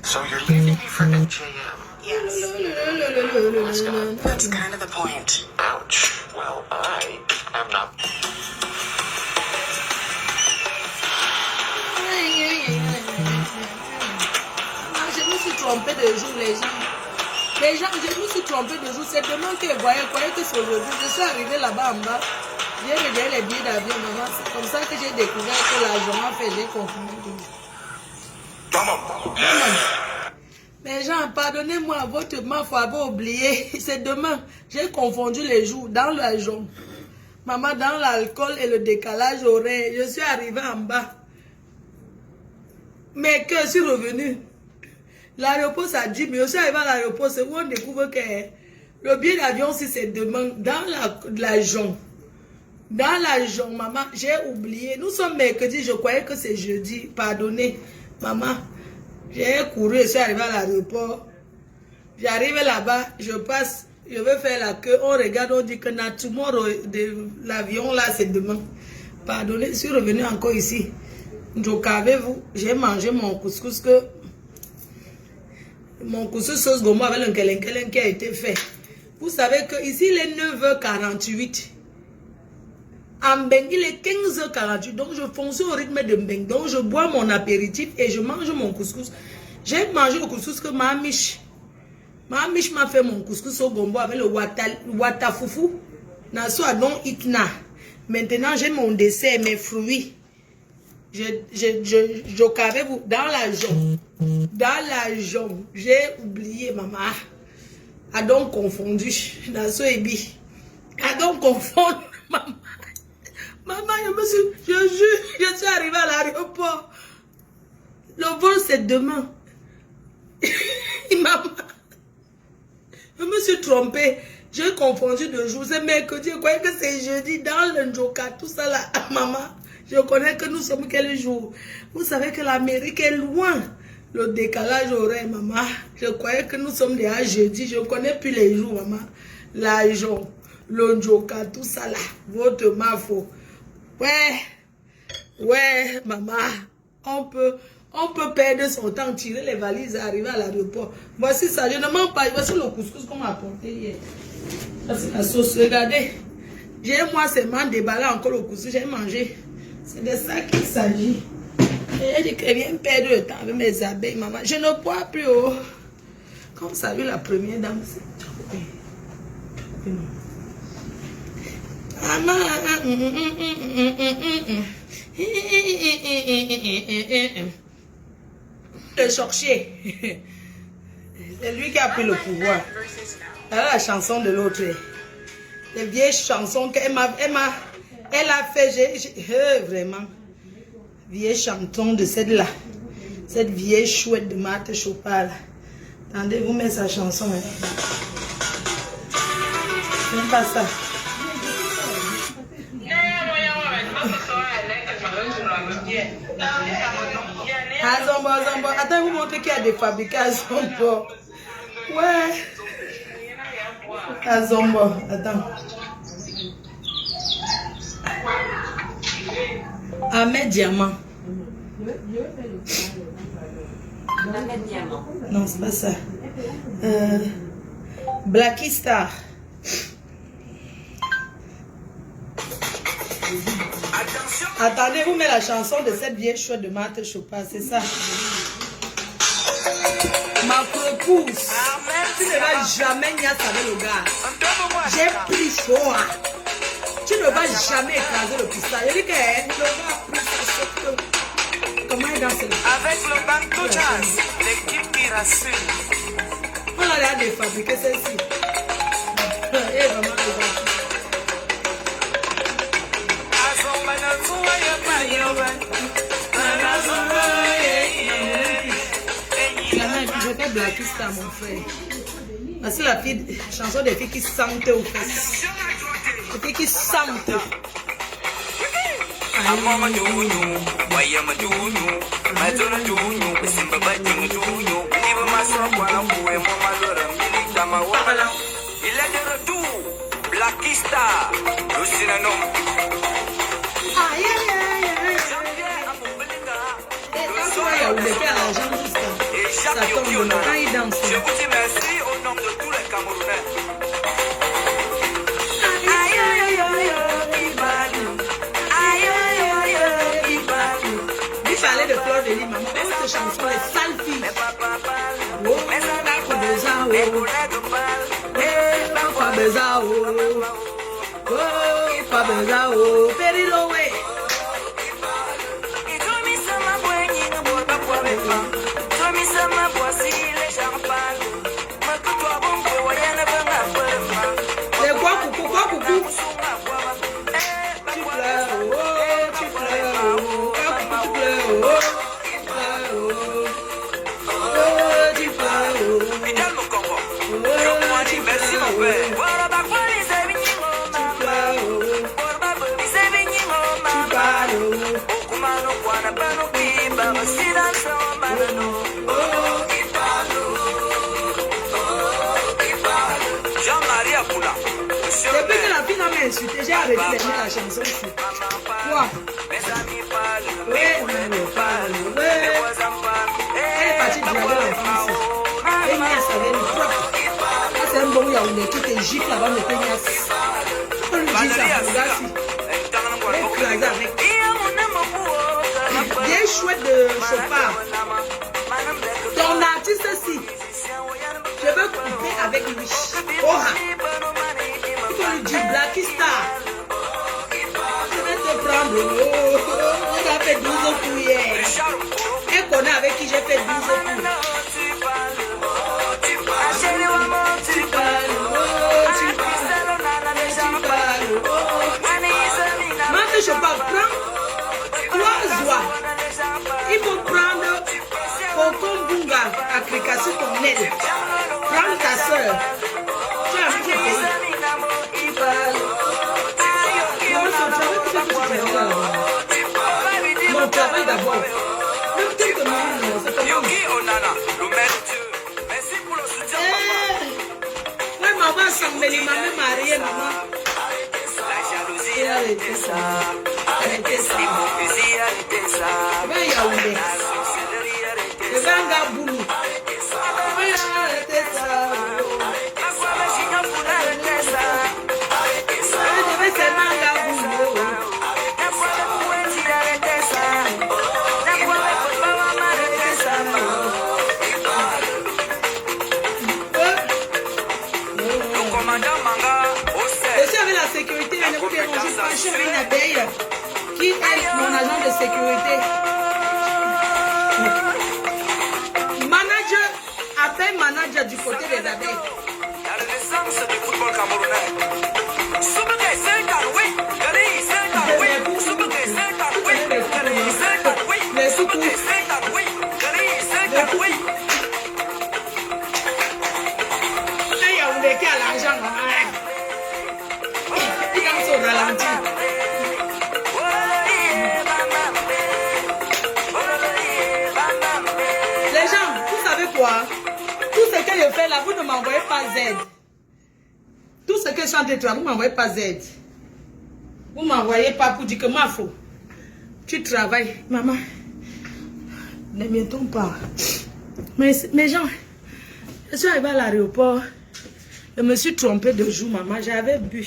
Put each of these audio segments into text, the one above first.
So you're leaving me for NJM? Yes. That's kind of the point. Ouch. Well, I am not. Je me suis trompée de jour, les gens. Je me suis trompée de jour. C'est demain que je voyais que c'est aujourd'hui. Je suis arrivée là-bas en bas. J'ai regardé les billets d'avion, maman. C'est comme ça que j'ai découvert que l'argent a fait, j'ai confondu de jour. Les gens, pardonnez-moi, votre main, faut avoir oublié. C'est demain. J'ai confondu les jours dans l'argent. Maman, dans l'alcool et le décalage horaire, je suis arrivée en bas. Mais que je suis revenue. L'aéroport, ça dit, mais je suis arrivée à l'aéroport, c'est où on découvre que le billet d'avion, si c'est demain, dans l'argent. Dans l'argent, maman, j'ai oublié. Nous sommes mercredi, je croyais que c'est jeudi. Pardonnez, maman. J'ai couru, je suis arrivé à l'aéroport. J'arrive là-bas, je passe, je veux faire la queue. On regarde, on dit que de l'avion là, c'est demain. Pardonnez, je suis revenu encore ici. Donc, avez-vous, j'ai mangé mon couscous que. Mon couscous sauce gomo avec le kelen qui a été fait. Vous savez que ici, il est 9h48. En Mbeng, il est 15h48. Donc, je fonce au rythme de Mbeng. Donc, je bois mon apéritif et je mange mon couscous. J'ai mangé le couscous que ma miche m'a fait mon couscous au gombo avec le watafoufou. Naso adon itna. Maintenant, j'ai mon dessert, mes fruits. Je carré vous dans l'argent. Dans l'argent. J'ai oublié, maman. Adon confondu. Naso ebi. Adon confondre, maman. Maman, je jure, je suis arrivée à l'aéroport. Le vol, c'est demain. Maman, je me suis trompée. J'ai confondu de jour. C'est mercredi, je croyais que c'est jeudi dans le Njoka, tout ça là. Maman, je connais que nous sommes quel jour. Vous savez que l'Amérique est loin. Le décalage horaire, maman. Je croyais que nous sommes déjà jeudi. Je ne connais plus les jours, maman. L'argent, le Njoka, tout ça là. Votre mafo. Ouais, maman, on peut perdre son temps, tirer les valises et arriver à l'aéroport. Voici ça, je ne mens pas. Voici le couscous qu'on m'a apporté hier. Ça, c'est la sauce. Regardez. J'ai moi seulement déballé encore le couscous, j'ai mangé. C'est de ça qu'il s'agit. J'ai dit que je viens perdre le temps avec mes abeilles, maman. Je ne bois plus. Oh. Comme ça, vu la première dame, c'est trop. Maman, le sorcier, c'est lui qui a pris le pouvoir. Elle a la chanson de l'autre, les vieilles chansons qu'elle a fait, vraiment, vieille chanson de celle-là, cette vieille chouette de Marthe Chopard. Attendez, vous mettez sa chanson. C'est pas ça. Zombo. Attends, vous montrez qu'il y a des fabricants à Zombo. Ouais. À Zombo, attends. Ahmed Diamant. Ahmed Diamant. Non, c'est pas ça. Blacky Star. Attendez, vous mettez la chanson de cette vieille chouette de Marthe Chopard, c'est ça. Ma propousse. Tu ne vas jamais nier avec le gars. J'ai pris chaud. Tu ne vas jamais écraser le pistage. Je dis que le gars a pris sa sauce. Comment il danse là? Avec le Banco Jazz, l'équipe qui rassure. On a l'air de fabriquer celle-ci. Et vraiment, le gars. Je fais Blackista, mon frère. C'est la chanson des filles qui sentent aux fesses. C'était qui sente. Mama junyu, wayama junyu, mazona junyu, simba bajingu junyu. Iba maswa kwa na kuwe mama lora mili tama wala. Il est de retour, Blackista, Lucina no. Aïe, aïe, aïe, aïe. Et quand tu vois, il y a où les gars, l'argent, tout ça. Ça tombe de quand il danse. Je vous dis merci au nom de tous les Camerounais. Il parlait de Fleur de Lys, maman. Oh, cette chanson, les sales filles. Oh, pas besoin, oh. Oh, pas besoin, oh. Perilo, ouais. Les quoi, coucou, quoi, coucou. Tu pleures, oh, tu pleures, oh. Quoi, coucou, tu pleures, oh. Tu pleures, oh. Oh, tu pleures, oh. Fidèle mon combo. Oh, tu Merci mon pleures, père. oh. Jean-Marie Apoula. Depuis que la fille m'a insulté, j'ai arrêté d'écouter la chanson ici. Quoi? Oui, elle parle, oui. Elle est partie draguer la fille ici. Peignasse avec le propre. Là, c'est un bon yaoundé qui te gifle là-bas, mais peignasse. On lui dit ça, regarde ici. Elle écrasée avec. Des chouettes de chauffard. Ton artiste-ci, je veux couper avec lui. Oh, il faut lui dire Blackista. Je vais te prendre. Oh, j'ai fait 12 coups hier. Elle connaît avec qui j'ai fait 12 coups. Tu parles, oh, tu parles, oh. Maintenant, je parle, prends 3 oies. Il faut prendre Kokombunga à cliquer sur ton aile. Prends ta soeur. Tu as mis tes pays. Il parle. Mon travail d'abord. Même tel que moi, c'est comme Yogi Onana, le maître Dieu. Merci pour le soutien, papa. oui, maman, ça me dit, maman mariée, maman. La jalousie, Et arrêtez ça. Arrêtez ça. l'hypocrisie, arrêtez ça. Oui, Yaoundé. La sorcellerie, arrêtez Le ça. Ganga Boulou. Oui, arrêtez ça. La foi machine, pour arrêter ça. Oui, je vais faire Ganga Boulou. La foi de poésie, arrêtez ça. La foi de football, arrêtez ça. Le commandant Manga, au Je sel. suis avec la sécurité, elle ne vous dérangez pas. Je suis avec une abeille qui est mon agent de sécurité. Manager, appelle manager du côté des abeilles. La renaissance du football camerounais. Soubeke, c'est un oui. Gali, c'est un oui. Soubeke, c'est un oui. Gali, c'est un oui. Soubeke, c'est un oui. Gali, c'est un oui. Il y a un mec qui a l'argent. Il danse au ralenti. Les gens, vous savez quoi? Tout ce que je fais là, vous ne m'envoyez pas Z. Tout ce que je suis en train de faire, vous ne m'envoyez pas Z. Vous ne m'envoyez pas pour dire que ma faute. Tu travailles. Maman, ne m'étonne pas. Mais gens, je suis arrivée à l'aéroport. Je me suis trompée de jour, maman. J'avais bu.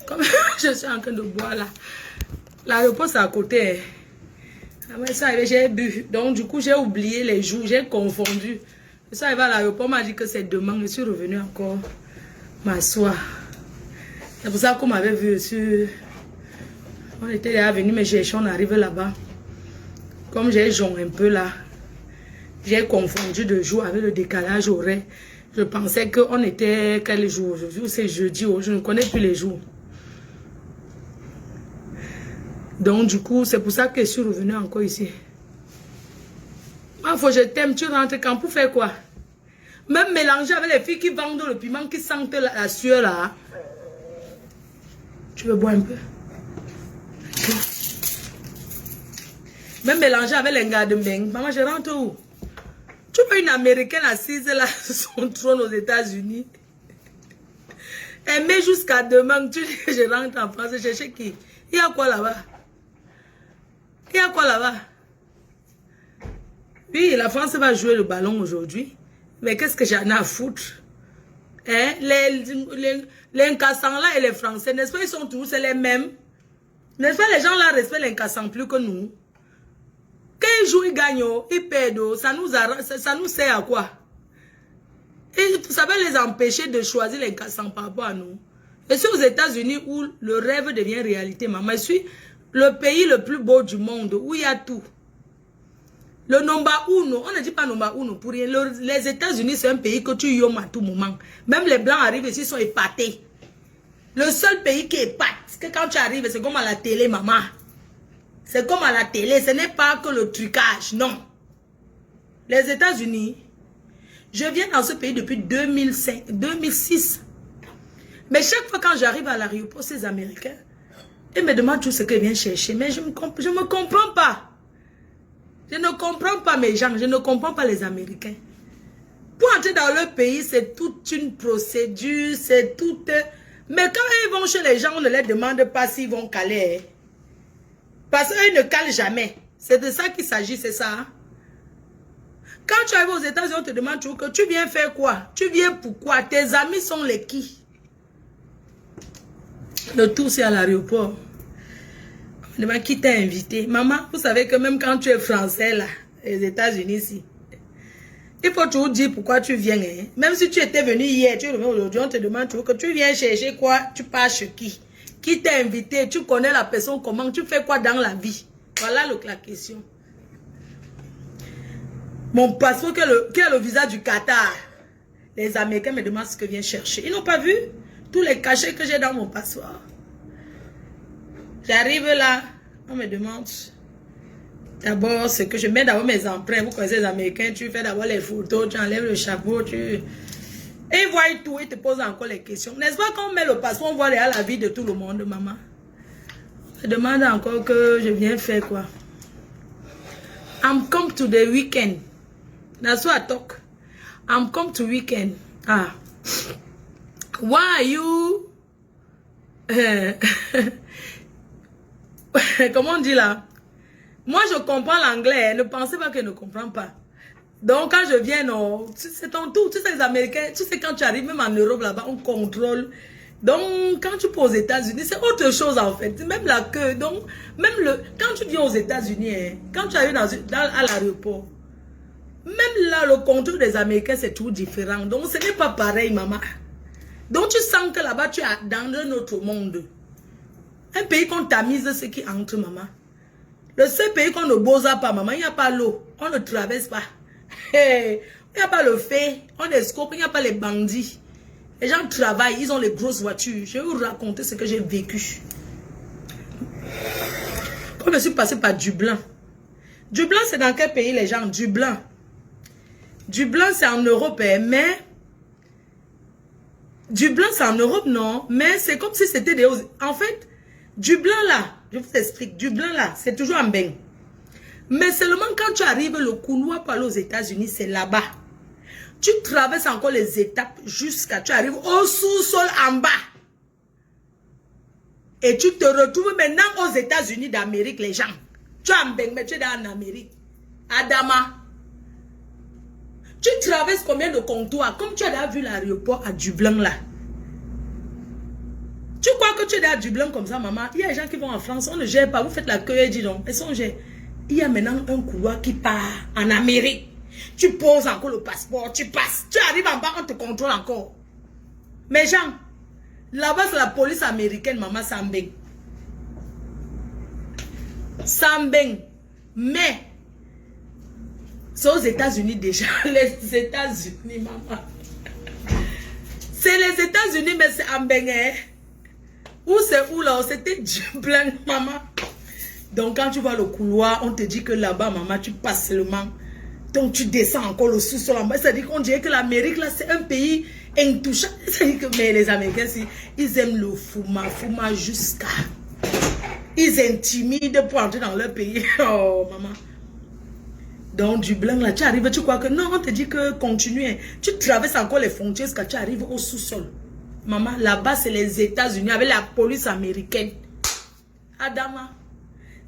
Comme je suis en train de boire là. L'aéroport, c'est à côté. J'ai bu. Donc, du coup, j'ai oublié les jours. J'ai confondu. Je suis arrivée à l'aéroport. On m'a dit que c'est demain. Je suis revenue encore m'asseoir. C'est pour ça qu'on m'avait vu sur... On était déjà venu, mais on arrive là-bas. Comme j'ai jonglé un peu là, j'ai confondu de jour avec le décalage horaire. Je pensais qu'on était quel jour? Aujourd'hui, c'est jeudi. Je ne connais plus les jours. Donc, du coup, c'est pour ça que je suis revenue encore ici. Il faut que je t'aime. Tu rentres quand? Pour faire quoi? Même mélanger avec les filles qui vendent le piment, qui sentent la sueur là. Tu veux boire un peu? Même mélanger avec les gars de Mbeng. Maman, je rentre où? Tu vois une Américaine assise là sur son trône aux États-Unis. Elle met jusqu'à demain. Tu dis que je rentre en France. Je cherche qui? Il y a quoi là-bas? Il y a quoi là-bas? Oui, la France va jouer le ballon aujourd'hui. Mais qu'est-ce que j'en ai à foutre? Hein? Les incassants là et les Français, n'est-ce pas, ils sont tous les mêmes? N'est-ce pas, les gens là respectent les incassants plus que nous? Quand ils jouent, ils gagnent, ils perdent, ça nous sert à quoi? Et ça va les empêcher de choisir les incassants par rapport à nous. Et c'est aux États-Unis où le rêve devient réalité, maman. Je suis le pays le plus beau du monde, où il y a tout. Le number uno, on ne dit pas number uno pour rien. Les États-Unis, c'est un pays que tu yomes à tout moment. Même les Blancs arrivent ici, ils sont épatés. Le seul pays qui épate, c'est que quand tu arrives, c'est comme à la télé, maman. C'est comme à la télé, ce n'est pas que le trucage, non. Les États-Unis, je viens dans ce pays depuis 2006. Mais chaque fois quand j'arrive à l'aéroport, ces Américains, ils me demandent tout ce qu'ils viennent chercher. Mais je ne me comprends pas. Je ne comprends pas mes gens, je ne comprends pas les Américains. Pour entrer dans leur pays, c'est toute une procédure, c'est tout... Mais quand ils vont chez les gens, on ne leur demande pas s'ils vont caler. Parce qu'ils ne calent jamais. C'est de ça qu'il s'agit, c'est ça. Hein? Quand tu arrives aux États-Unis, on te demande toujours que tu viens faire quoi? Tu viens pourquoi? Tes amis sont les qui? Le tout, c'est à l'aéroport. Qui t'a invité? Maman, vous savez que même quand tu es français là, les États-Unis ici, il faut toujours dire pourquoi tu viens. Hein? Même si tu étais venu hier, tu reviens aujourd'hui, on te demande toujours que tu viens chercher quoi? Tu pars chez qui? Qui t'a invité? Tu connais la personne comment? Tu fais quoi dans la vie? Voilà la question. Mon passeport qui a le visa du Qatar. Les Américains me demandent ce que je viens chercher. Ils n'ont pas vu tous les cachets que j'ai dans mon passeport. J'arrive là, on me demande d'abord ce que je mets d'abord mes empreintes. Vous connaissez les Américains, tu fais d'abord les photos, tu enlèves le chapeau, Et ils voient tout, ils te posent encore les questions. N'est-ce pas quand on met le passeport, on voit la vie de tout le monde, maman? Je demande encore que je viens faire quoi? I'm come to the weekend. That's what I talk. I'm come to weekend. Ah. Why are you... Comment on dit là? Moi, je comprends l'anglais. Ne pensez pas que je ne comprends pas. Donc, quand je viens, c'est ton tour. Tu sais, les Américains, tu sais, quand tu arrives, même en Europe, là-bas, on contrôle. Donc, quand tu pars aux États-Unis, c'est autre chose, en fait. Même la queue. Donc, quand tu viens aux États-Unis, hein, quand tu arrives à l'aéroport, même là, le contrôle des Américains, c'est tout différent. Donc, ce n'est pas pareil, maman. Donc, tu sens que là-bas, tu es dans un autre monde. Un pays qu'on tamise ce qui entre, maman. Le seul pays qu'on ne bosse pas, maman, il n'y a pas l'eau. On ne traverse pas. Il n'y a pas le feu. On escope, il n'y a pas les bandits. Les gens travaillent, ils ont les grosses voitures. Je vais vous raconter ce que j'ai vécu. Quand je suis passé par Dublin. Dublin, c'est dans quel pays, les gens? Dublin. Dublin, c'est en Europe, mais... Dublin, c'est en Europe, non? Mais c'est comme si c'était des... En fait... Dublin là, je vous explique, Dublin là, c'est toujours en Mbeng. Mais seulement quand tu arrives, le couloir pour aller aux États-Unis, c'est là-bas. Tu traverses encore les étapes jusqu'à tu arrives au sous-sol en bas. Et tu te retrouves maintenant aux États-Unis d'Amérique, les gens. Tu es en Mbeng, mais tu es en Amérique. Adama. Tu traverses combien de comptoirs? Comme tu as vu l'aéroport à Dublin là. Tu crois que tu es à Dublin comme ça, maman? Il y a des gens qui vont en France, on ne gère pas. Vous faites la queue et dis donc. Il y a maintenant un couloir qui part en Amérique. Tu poses encore le passeport, tu passes. Tu arrives en bas, on te contrôle encore. Mais gens, là-bas, c'est la police américaine, maman, Sambeng. Sambeng. Mais, c'est aux États-Unis déjà. Les États-Unis, maman. C'est les États-Unis, mais c'est en Mbeng, hein? Où c'est où là? C'était Dublin, maman. Donc quand tu vois le couloir, on te dit que là-bas, maman, tu passes seulement. Donc tu descends encore le sous-sol en bas. C'est-à-dire qu'on dirait que l'Amérique, là, c'est un pays intouchable. Mais les Américains, ils aiment le fouma jusqu'à... Ils intimident pour entrer dans leur pays. Oh, maman. Donc, du blanc, là, tu arrives, tu crois que... Non, on te dit que continue. Tu traverses encore les frontières jusqu'à tu arrives au sous-sol. Maman, là-bas, c'est les États-Unis avec la police américaine. Adama.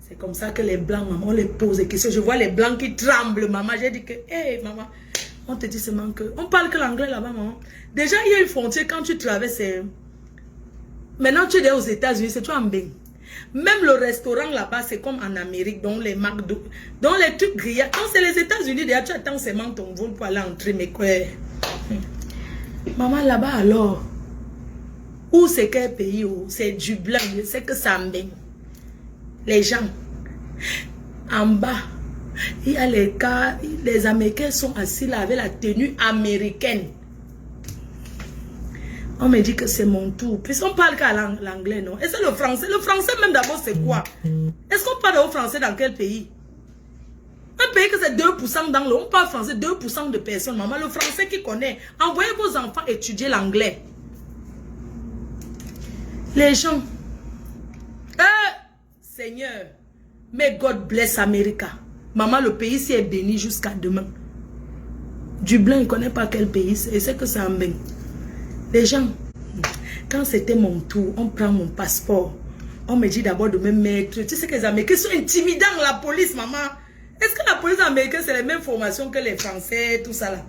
C'est comme ça que les blancs, maman, on les pose des questions. Je vois les blancs qui tremblent, maman. J'ai dit que, hé, maman, on te dit seulement que... On parle que l'anglais là-bas, maman. Déjà, il y a une frontière quand tu traverses. Maintenant, tu es aux États-Unis, c'est toi en bain. Même le restaurant là-bas, c'est comme en Amérique, dans les McDo, dans les trucs grillés. Quand c'est les États-Unis, déjà, tu attends seulement ton vol pour aller entrer. Mais quoi? Maman, là-bas, alors, où c'est quel pays? C'est du blanc, c'est que ça en bain. Les gens, en bas, il y a les cas, les Américains sont assis là avec la tenue américaine. On me dit que c'est mon tour. Puisqu'on parle qu'à l'anglais, non? Et c'est le français. Le français même d'abord, c'est quoi? Est-ce qu'on parle au français dans quel pays? Un pays que c'est 2% dans le... On parle français, 2% de personnes. Maman, le français qui connaît. Envoyez vos enfants étudier l'anglais. Les gens... Seigneur, may God bless America. Maman, le pays ici est béni jusqu'à demain. Du blanc, il ne connaît pas quel pays c'est. Et c'est que ça en bain. Les gens, quand c'était mon tour, on prend mon passeport. On me dit d'abord de me mettre. Tu sais que les Américains sont intimidants, la police, maman. Est-ce que la police américaine, c'est les mêmes formations que les Français, tout ça là?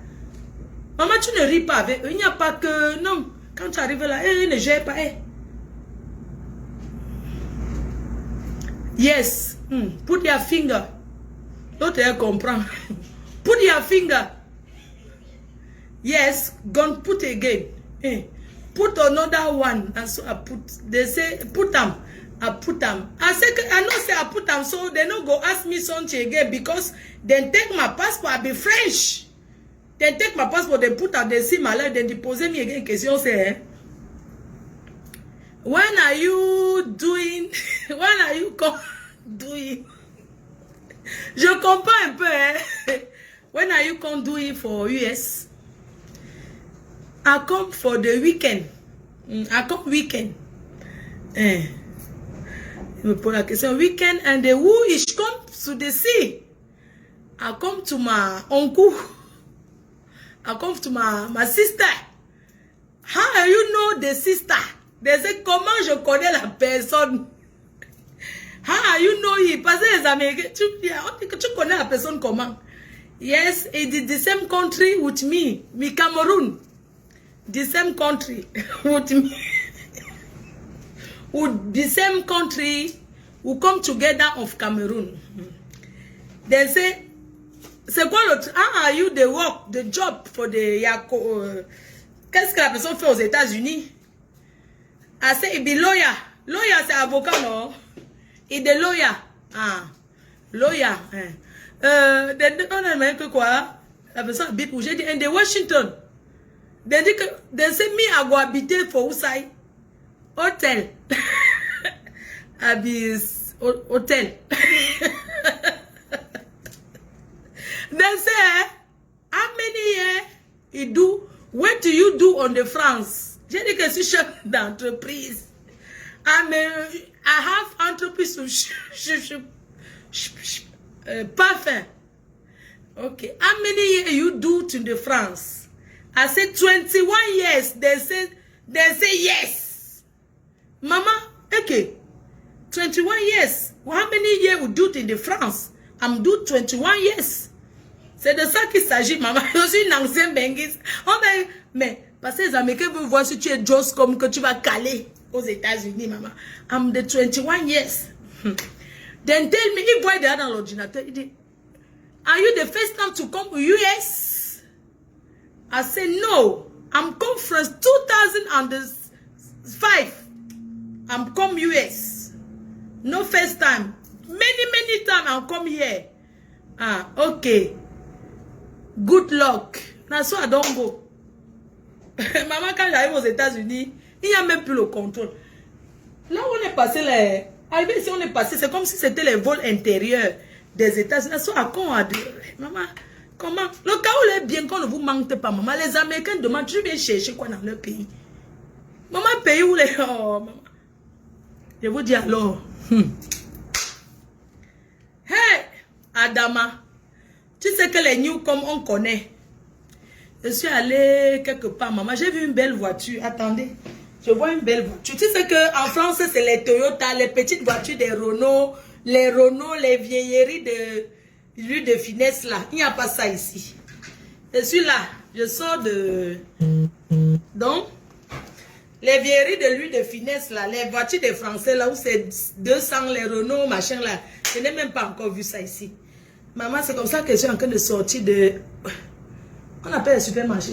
Maman, tu ne ris pas avec eux. Il n'y a pas que... Non, quand tu arrives là, ils ne gèrent pas. Yes. Put your finger. L'autre, elle comprend. Put your finger. Yes. Gone put again. Put another one. And so I put. They say put them. I put them. I say I know say I put them. So they no go ask me something again because they take my passport. I be French. They take my passport. They put up. They see my life. Then they pose me again. Question say. When are you doing? When are you doing? Je comprends un peu. When are you come doing for US? I come for the weekend. I come weekend. Me pose la question weekend and the who is come to the sea. I come to my uncle. I come to my sister. How you know the sister? They say, comment je connais la personne? How you know it? Parce que les Américains, tu connais la personne comment? Yes, it is the same country with me. Me Cameroon. The same country with me. With the same country, we come together of Cameroon. They say, c'est quoi l'autre? How are you the work, the job for the qu'est-ce que la personne fait aux États-Unis? I say, il be lawyer. Lawyer, c'est avocat, non? Il est lawyer. Ah, lawyer. On a dit que quoi? La personne habite où j'ai dit, in Washington. They dit que, they say, me, I go habiter for outside. Hôtel. Abis, hôtel. They say, how many years you do? What do you do on the France? J'ai dit que je suis chef d'entreprise. I have entreprise parfum. Okay. How many years you do to the France? I said 21 years. They say yes. Mama, okay. 21 years. Well, how many years you do in the France? I'm do 21 years. C'est de ça qu'il s'agit, maman. Je suis une ancienne benguise. Mais, parce que les Américains veulent voir si tu es Joss comme que tu vas caler aux États-Unis, maman. I'm the 21 years. Then tell me, il voit derrière dans l'ordinateur, il dit, are you the first time to come to US? I said, no. I'm come from 2005. I'm come US. No first time. Many times I'm come here. Ah, okay. Good luck. That's why I don't go. Maman, quand j'arrive aux États-Unis, il n'y a même plus le contrôle. Là où on est passé, arrivé ici, on est passé, c'est comme si c'était les vols intérieurs des États-Unis. Maman, Comment? Le Kaoul est bien qu'on ne vous manque pas, maman. Les Américains demandent, tu viens chercher quoi dans leur pays? Maman, pays où les... Oh, maman. Je vous dis alors. Hey, Adama. Tu sais que les Newcom, on connaît. Je suis allée quelque part, maman. J'ai vu une belle voiture. Attendez. Je vois une belle voiture. Tu sais qu'en France, c'est les Toyota, les petites voitures des Renault, les vieilleries de l'huile de finesse là. Il n'y a pas ça ici. Je suis là. Je sors de... Donc, les vieilleries de l'huile de finesse là, les voitures des Français là où c'est 200, les Renault, machin là. Je n'ai même pas encore vu ça ici. Maman, c'est comme ça que je suis en train de sortir de... On appelle le supermarché.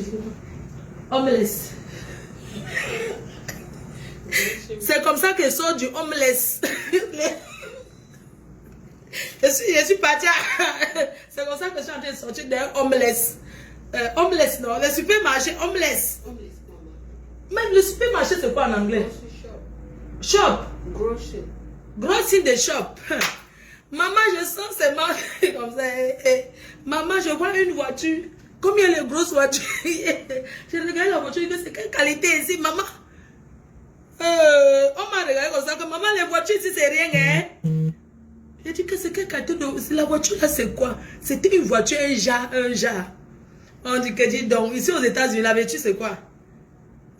Homeless. C'est comme ça que je sors du homeless. je suis partie. C'est comme ça que je suis en train de sortir d'un homeless. Homeless, non. Le supermarché, homeless. Même le supermarché, c'est quoi en anglais? Shop. Grocery. Grocery de shop. Maman, je sens c'est marqué comme ça. Maman, je vois une voiture. Combien les grosses voitures? Je regarde la voiture, c'est quelle qualité ici, maman? On m'a regardé comme ça, que maman, les voitures ici, c'est rien, hein? J'ai dit que c'est quelle qualité de... La voiture là, c'est quoi? C'était une voiture, un jar. On dit que, dis donc, ici aux États-Unis, la voiture, c'est quoi?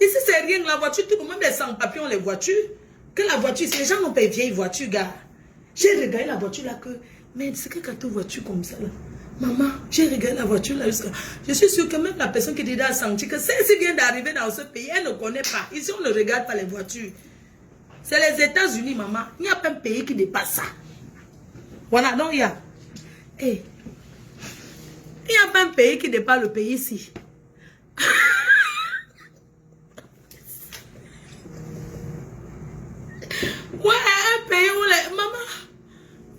Ici, c'est rien, la voiture, tout le monde est sans papier, on les voitures. Que la voiture, les gens n'ont pas une vieille voiture, gars. J'ai regardé la voiture là, que... Mais c'est quelle qualité de voiture comme ça, là? Maman, j'ai regardé la voiture là jusqu'à... Je suis sûre que même la personne qui dit a senti que celle-ci vient d'arriver dans ce pays, elle ne connaît pas. Ici, on ne regarde pas les voitures. C'est les États-Unis, maman. Il n'y a pas un pays qui dépasse ça. Voilà, non, il y a... Hey. Il n'y a pas un pays qui dépasse le pays ici. Ouais, un pays où les... Maman...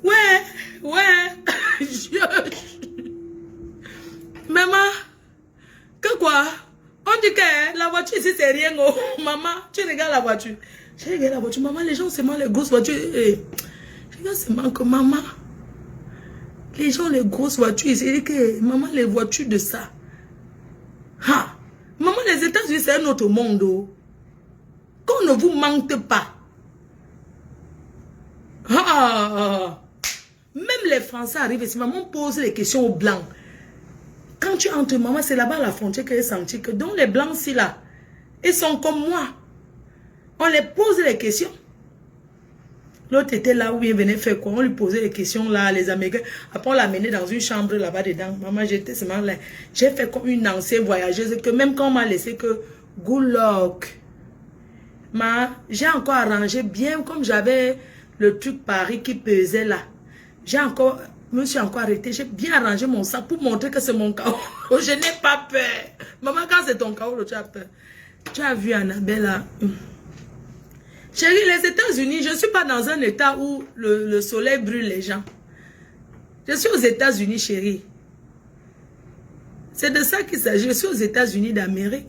Ouais. Maman, que quoi? On dit que la voiture ici c'est rien. Oh. Maman, tu regardes la voiture. Je regarde la voiture. Maman, les gens c'est mal les grosses voitures. Je regarde seulement que maman. Les gens les grosses voitures ici. Je dis que maman les voitures de ça. Ha. Maman, les États-Unis c'est un autre monde. Oh. Qu'on ne vous manque pas. Ah. Même les Français arrivent ici, maman pose les questions aux Blancs. Quand tu entres, maman, c'est là-bas à la frontière que j'ai senti que donc les Blancs, si là, ils sont comme moi. On les pose les questions. L'autre était là où il venait faire quoi? On lui posait les questions là, les Américains. Après, on l'a mené dans une chambre là-bas dedans. Maman, j'étais seulement là. J'ai fait comme une ancienne voyageuse que même quand on m'a laissé que good luck. J'ai encore arrangé bien comme j'avais le truc Paris qui pesait là. J'ai encore, je me suis encore arrêté. J'ai bien arrangé mon sac pour montrer que c'est mon chaos. Je n'ai pas peur. Maman, quand c'est ton chaos, tu as peur. Tu as vu Annabelle là. Chérie, les États-Unis, je ne suis pas dans un état où le soleil brûle les gens. Je suis aux États-Unis, chérie. C'est de ça qu'il s'agit. Je suis aux États-Unis d'Amérique.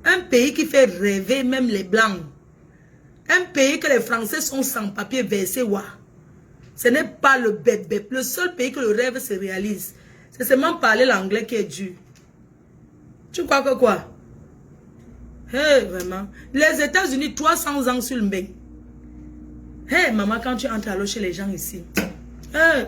Un pays qui fait rêver même les Blancs. Un pays que les Français sont sans papier versés. Wa. Ce n'est pas le bête-bête. Le seul pays que le rêve se réalise. C'est seulement parler l'anglais qui est dur. Tu crois que quoi? Hey, vraiment. Les États-Unis, 300 ans sur le bain. Hey, maman, quand tu entres alors chez les gens ici. Hey.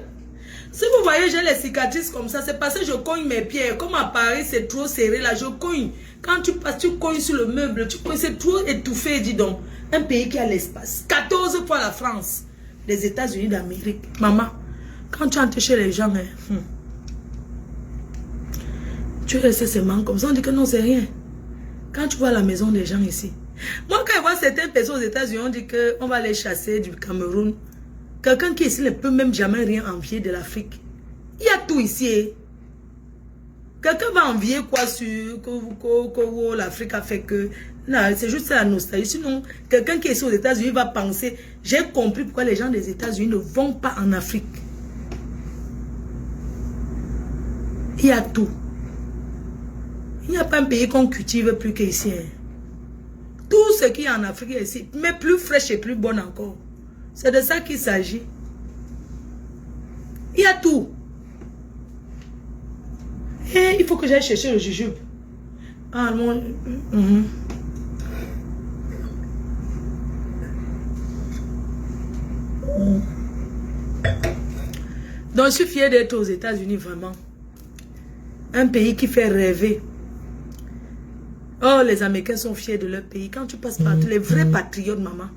Si vous voyez, j'ai les cicatrices comme ça, c'est parce que je cogne mes pieds. Comme à Paris, c'est trop serré là, je cogne. Quand tu passes, tu cognes sur le meuble, tu cognes, c'est trop étouffé, dis donc. Un pays qui a l'espace. 14 fois la France. Les États-Unis d'Amérique. Maman, quand tu entres chez les gens, tu restes seulement comme ça. On dit que non, c'est rien. Quand tu vois la maison des gens ici. Moi, quand je vois certaines personnes aux États-Unis, on dit qu'on va les chasser du Cameroun. Quelqu'un qui ici ne peut même jamais rien envier de l'Afrique. Il y a tout ici. Quelqu'un va envier quoi sur que l'Afrique a fait que... Non, c'est juste la nostalgie. Sinon, quelqu'un qui est ici aux États-Unis va penser, j'ai compris pourquoi les gens des États-Unis ne vont pas en Afrique. Il y a tout. Il n'y a pas un pays qu'on cultive plus qu'ici. Tout ce qui est en Afrique est ici, mais plus fraîche et plus bonne encore. C'est de ça qu'il s'agit. Il y a tout. Et Mais il faut que j'aille chercher le jujube. Ah, mon... Donc, je suis fière d'être aux États-Unis, vraiment. Un pays qui fait rêver. Oh, les Américains sont fiers de leur pays. Quand tu passes partout, les vrais patriotes, maman,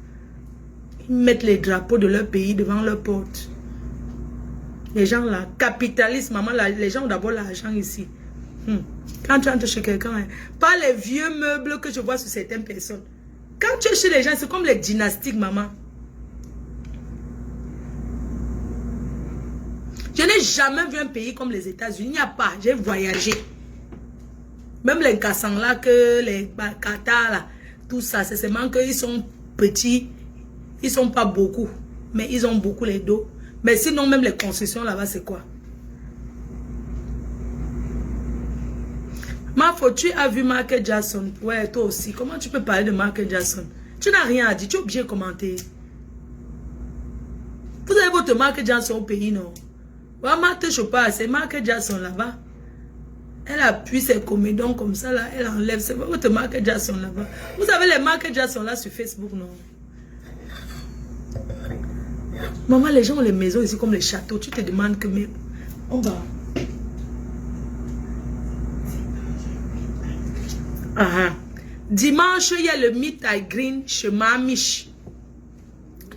ils mettent les drapeaux de leur pays devant leur porte. Les gens là, capitalistes, maman, les gens ont d'abord l'argent ici. Quand tu entres chez quelqu'un, hein, pas les vieux meubles que je vois sur certaines personnes. Quand tu es chez les gens, c'est comme les dynastiques, maman. Je n'ai jamais vu un pays comme les États-Unis. Il n'y a pas. J'ai voyagé. Même les Kassans là, que les Qatar là, tout ça, c'est seulement qu'ils sont petits. Ils ne sont pas beaucoup. Mais ils ont beaucoup les dos. Mais sinon, même les constructions là-bas, c'est quoi? Ma faute, tu as vu Michael Jackson. Ouais, toi aussi. Comment tu peux parler de Michael Jackson? Tu n'as rien à dire. Tu es obligé de commenter. Vous avez votre Michael Jackson au pays, non? C'est Michael Jackson là-bas. Elle appuie ses comédons comme ça, là. Elle enlève. C'est votre Michael Jackson là-bas. Vous avez les Michael Jackson là sur Facebook, non? Maman, les gens ont les maisons ici comme les châteaux. Tu te demandes que... Mais on va... Dimanche, il y a le Meet and Greet chez Mamiche.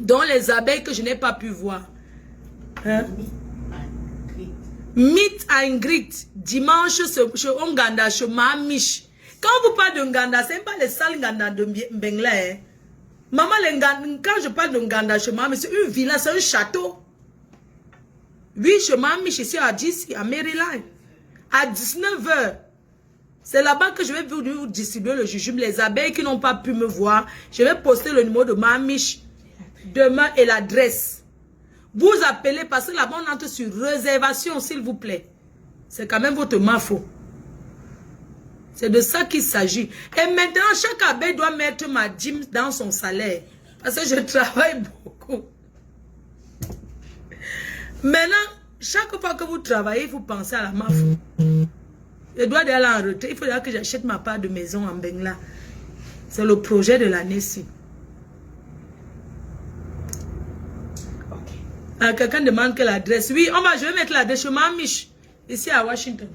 Dont les abeilles que je n'ai pas pu voir. Hein? Meet and Greet. Dimanche, chez Nganda, chez Mamiche. Quand vous parlez de Nganda, ce n'est pas les salles Nganda de Bengla. Hein? Maman, quand je parle de Nganda chez Mamiche, c'est une villa, c'est un château. Oui, chez Mamiche, ici à DC, à Maryland. À 19h. C'est là-bas que je vais vous distribuer le jujube. Les abeilles qui n'ont pas pu me voir, je vais poster le numéro de Mamiche demain et l'adresse. Vous appelez parce que là-bas on entre sur réservation, s'il vous plaît. C'est quand même votre mafo. C'est de ça qu'il s'agit. Et maintenant, chaque abeille doit mettre ma dîme dans son salaire. Parce que je travaille beaucoup. Maintenant, chaque fois que vous travaillez, vous pensez à la mafo. Je dois aller en retraite. Il faudra que j'achète ma part de maison en Bengla. C'est le projet de l'année-ci. Okay. Quelqu'un demande quelle adresse. Oui, je vais mettre l'adresse chez Mamiche, ici à Washington.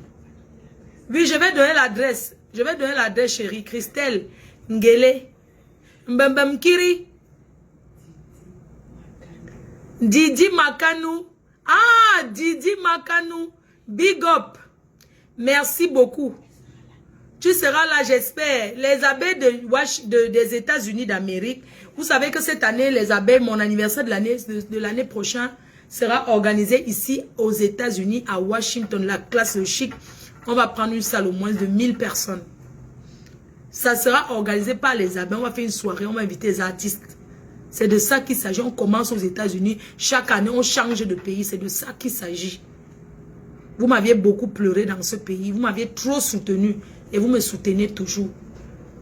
Oui, je vais donner l'adresse. Je vais donner l'adresse, chérie. Christelle Ngele. Mbembem Kiri. Didi Makanou. Ah, Didi Makanou. Big up. Merci beaucoup. Tu seras là, j'espère. Les abeilles des États-Unis d'Amérique. Vous savez que cette année, les abeilles, mon anniversaire de l'année prochaine sera organisé ici aux États-Unis, à Washington, la classe chic. On va prendre une salle au moins de 1000 personnes. Ça sera organisé par les abeilles. On va faire une soirée, on va inviter les artistes. C'est de ça qu'il s'agit. On commence aux États-Unis. Chaque année, on change de pays. C'est de ça qu'il s'agit. Vous m'aviez beaucoup pleuré dans ce pays. Vous m'aviez trop soutenu. Et vous me soutenez toujours.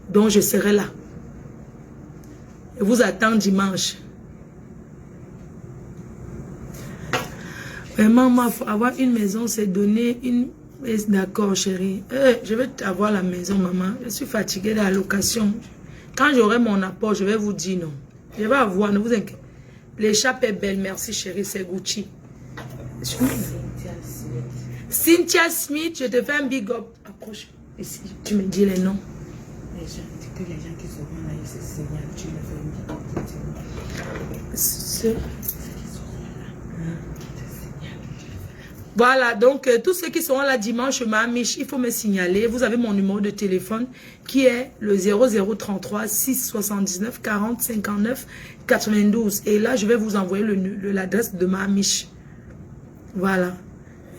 Donc je serai là. Je vous attends dimanche. Vraiment, avoir une maison, c'est donner une... D'accord, chérie. Je vais avoir la maison, maman. Je suis fatiguée de la location. Quand j'aurai mon apport, je vais vous dire non. Je vais avoir, ne vous inquiétez. L'échappe est belle. Merci, chérie. C'est Gucci. Cynthia Smith, je te fais un big up. Approche. Ici, tu me dis les noms. Les gens qui seront là, ils se signalent. Tu me fais un big up. Voilà, donc tous ceux qui seront là dimanche, Mamiche, il faut me signaler. Vous avez mon numéro de téléphone qui est le 0033 679 40 59 92. Et là, je vais vous envoyer l'adresse de Mamiche. Voilà.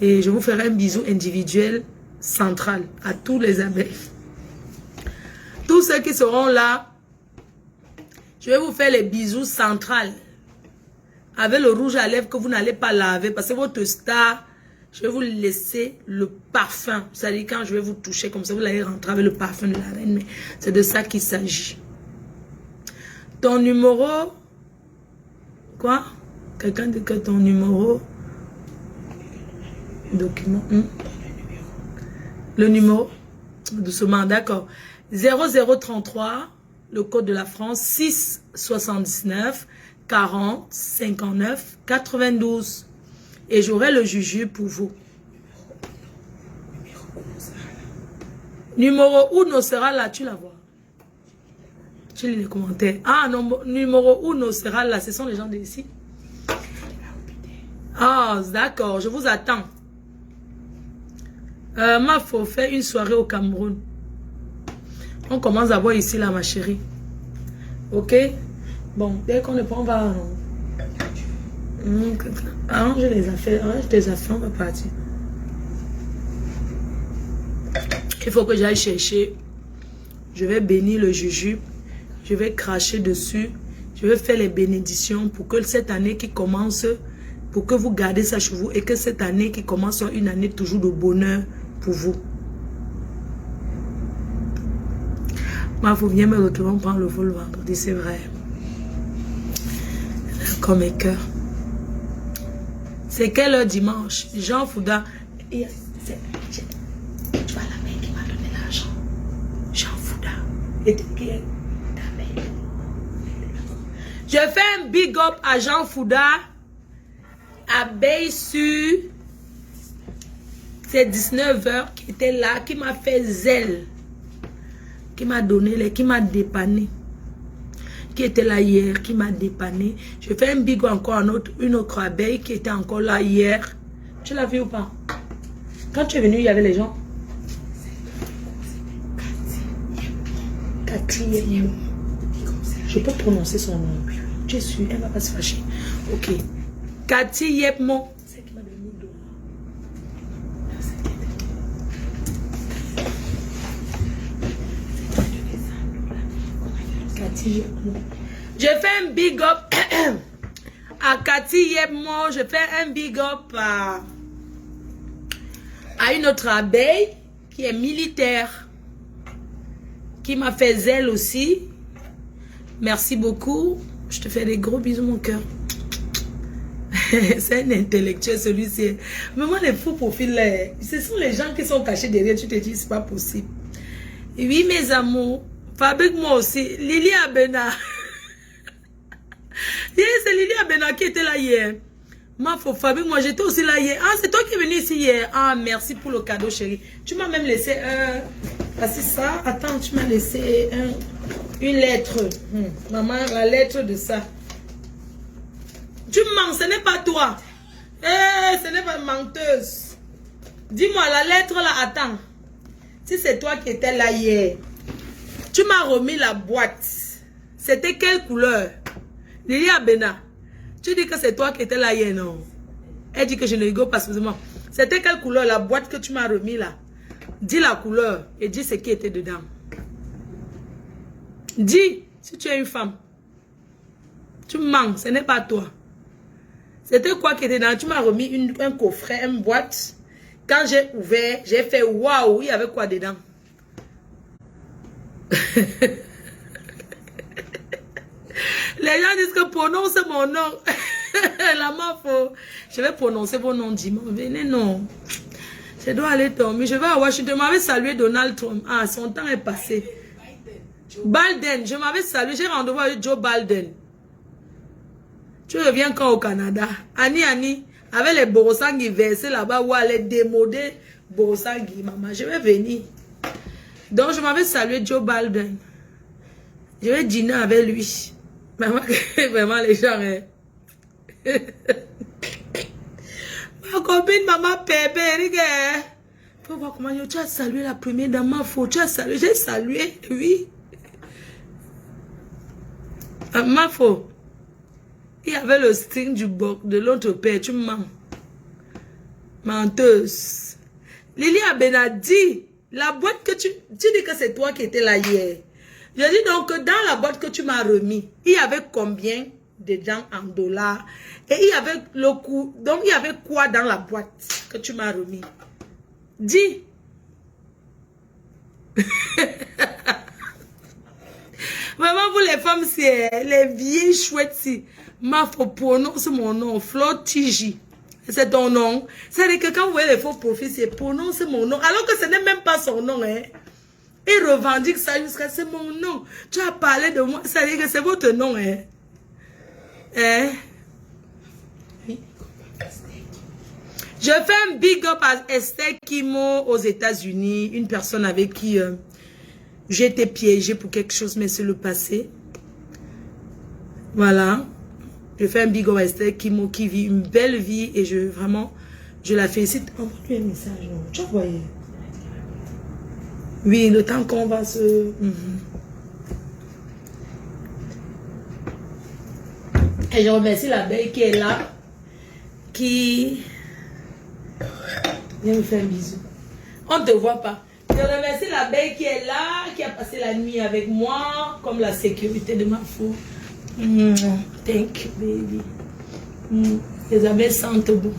Et je vous ferai un bisou individuel central à tous les abeilles. Tous ceux qui seront là, je vais vous faire les bisous centrales. Avec le rouge à lèvres que vous n'allez pas laver. Parce que votre star, je vais vous laisser le parfum. C'est-à-dire quand je vais vous toucher comme ça, vous allez rentrer avec le parfum de la reine. Mais c'est de ça qu'il s'agit. Ton numéro... Quoi? Quelqu'un dit que ton numéro... Document. Le numéro, doucement, d'accord. 0033, le code de la France, 679 40 59 92. Et j'aurai le juju pour vous. Numéro 1 sera là, tu la vois. Tu lis les commentaires. Ah, non, numéro 1 sera là, ce sont les gens d'ici. Ah, d'accord, je vous attends. Ma faut faire une soirée au Cameroun. On commence à voir ici là, ma chérie. Ok? Bon, dès qu'on le prend, on va... Arrange les affaires, on va partir. Il faut que j'aille chercher. Je vais bénir le jujube. Je vais cracher dessus. Je vais faire les bénédictions pour que cette année qui commence, pour que vous gardez ça chez vous et que cette année qui commence soit une année toujours de bonheur pour vous. Moi, vous venez me retrouver, on prend le vol vendredi, c'est vrai. Comme mes cœurs. C'est quelle heure dimanche? Jean Fouda. Tu vois la mère qui m'a donné l'argent. Jean Fouda. Et qui est ta mère? Je fais un big up à Jean Fouda. Abeille sur. C'est 19h qui était là, qui m'a fait zèle. Qui m'a donné, qui m'a dépanné. Qui était là hier, qui m'a dépanné. Je fais un big encore à une autre abeille qui était encore là hier. Tu l'as vu ou pas? Quand tu es venu, il y avait les gens. Cathy. Je peux prononcer son nom. Tu es sûr, elle ne va pas se fâcher. Ok. Cathy Yepmo. C'est qui m'a donné $1. Je fais un big up à Cathy Yepmo. Je fais un big up à une autre abeille qui est militaire, qui m'a fait zèle aussi. Merci beaucoup. Je te fais des gros bisous, mon cœur. C'est un intellectuel, celui-ci. Mais moi, les faux profils, ce sont les gens qui sont cachés derrière. Tu te dis, c'est pas possible. Oui, mes amours. Fabrique moi aussi. Lily Abena. C'est Lily Abena qui était là hier. Ma faut Fabrique, moi j'étais aussi là hier. Ah, c'est toi qui es venu ici hier. Ah, merci pour le cadeau, chérie. Tu m'as même laissé un... Ah, c'est ça. Attends, tu m'as laissé une lettre. Maman, la lettre de ça. Tu mens, ce n'est pas toi. Ce n'est pas menteuse. Dis-moi, la lettre là, attends. Si c'est toi qui étais là hier. Tu m'as remis la boîte. C'était quelle couleur? Lily Abena. Tu dis que c'est toi qui étais là hier, non? Elle dit que je ne rigole pas, excusez-moi. C'était quelle couleur la boîte que tu m'as remis là? Dis la couleur et dis ce qui était dedans. Dis, si tu es une femme. Tu mens, ce n'est pas toi. C'était quoi qui était dedans? Tu m'as remis un coffret, une boîte. Quand j'ai ouvert, j'ai fait waouh, il y avait quoi dedans? Les gens disent que prononce mon nom. La mafo. Je vais prononcer vos noms dimanche. Venez, non. Je dois aller dormir. Je vais à Washington. Je m'avais salué Donald Trump. Ah, son temps est passé. Biden. Je m'avais salué. J'ai rendez-vous avec Joe Biden. Tu reviens quand au Canada? Annie. Avec les Borosangui versés là-bas. Ou les démodés Borosangui. Maman, je vais venir. Donc, je m'avais salué Joe Biden. Je vais dîner avec lui. Maman, vraiment, les gens, hein. Ma copine, maman, Pépé, regarde. Faut voir comment tu as salué la première dame, ma faute. Tu as salué, j'ai salué, oui. Ma faute. Il y avait le string de l'autre père, tu mens. Menteuse. Lily Abena dit. La boîte que tu dis que c'est toi qui étais là hier. Je dis donc que dans la boîte que tu m'as remis, il y avait combien dedans en dollars? Et il y avait le coût. Donc il y avait quoi dans la boîte que tu m'as remis? Dis. Vraiment vous les femmes, c'est les vieilles chouettes si. Ma faut prononcer mon nom. Flotigi. C'est ton nom. C'est-à-dire que quand vous voyez les faux profils, c'est prononce mon nom. Alors que ce n'est même pas son nom. Hein. Il revendique ça jusqu'à c'est mon nom. Tu as parlé de moi. C'est-à-dire que c'est votre nom. Hein. Hein? Je fais un big up à Esther Kimo aux États-Unis. Une personne avec qui j'ai été piégée pour quelque chose, mais c'est le passé. Voilà. Je fais un big up à Esther Kimo qui vit une belle vie et je la félicite. Envoie-lui un message. Tu as envoyé? Oui, le temps qu'on va se... Et je remercie la belle qui est là, qui... Viens me faire un bisou. On ne te voit pas. Je remercie la belle qui est là, qui a passé la nuit avec moi, comme la sécurité de ma fou. Thank you, baby. Les abeilles sentent bon.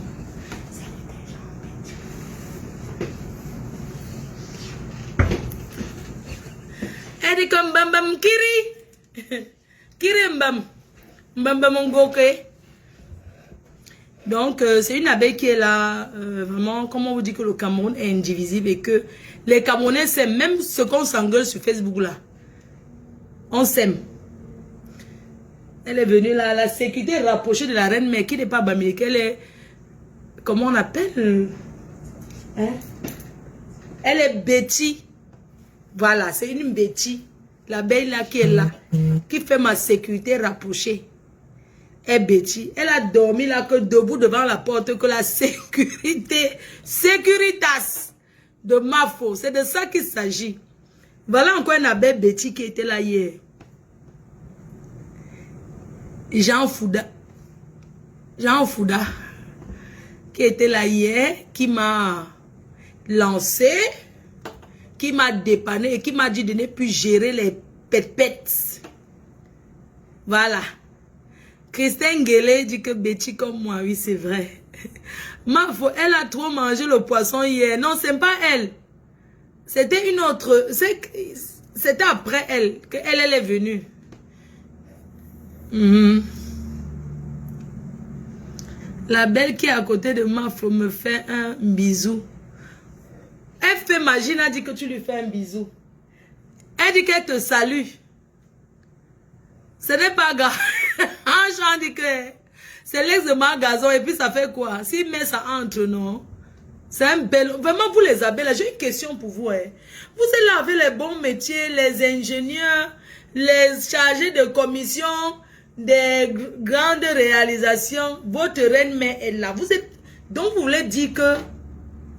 Elle dit comme bam bam kiri. Kiri mbam. Mbam bam ngoke. Donc, c'est une abeille qui est là, vraiment, comment on vous dit que le Cameroun est indivisible et que les Camerounais s'aiment, même ce qu'on s'engueule sur Facebook là. On s'aime. Elle est venue là, la sécurité rapprochée de la reine, mais qui n'est pas Bamileke, elle est, comment on appelle? Hein? Elle est Betty. Voilà, c'est une Betty. L'abeille là qui est là, qui fait ma sécurité rapprochée. Et Betty, elle a dormi là que debout devant la porte, que la sécurité, Sécuritas de Mafo, c'est de ça qu'il s'agit. Voilà encore une abeille Betty qui était là hier. Jean Fouda, qui était là hier, qui m'a lancé, qui m'a dépanné et qui m'a dit de ne plus gérer les pètes. Voilà. Christine Guélé dit que Betty comme moi, oui c'est vrai. Mafo, elle a trop mangé le poisson hier. Non, c'est pas elle. C'était une autre. C'était après elle que elle est venue. La belle qui est à côté de Mafo me fait un bisou. Elle fait magie, elle dit que tu lui fais un bisou. Elle dit qu'elle te salue. Ce n'est pas grave. Jean dit que c'est l'ex de Margazon et puis ça fait quoi? S'il met ça entre, non? C'est un bel... Vraiment, vous les abeilles, j'ai une question pour vous. Hein. Vous êtes là avec les bons métiers, les ingénieurs, les chargés de commission, des grandes réalisations. Votre reine mère est là. Vous êtes... Donc, vous voulez dire que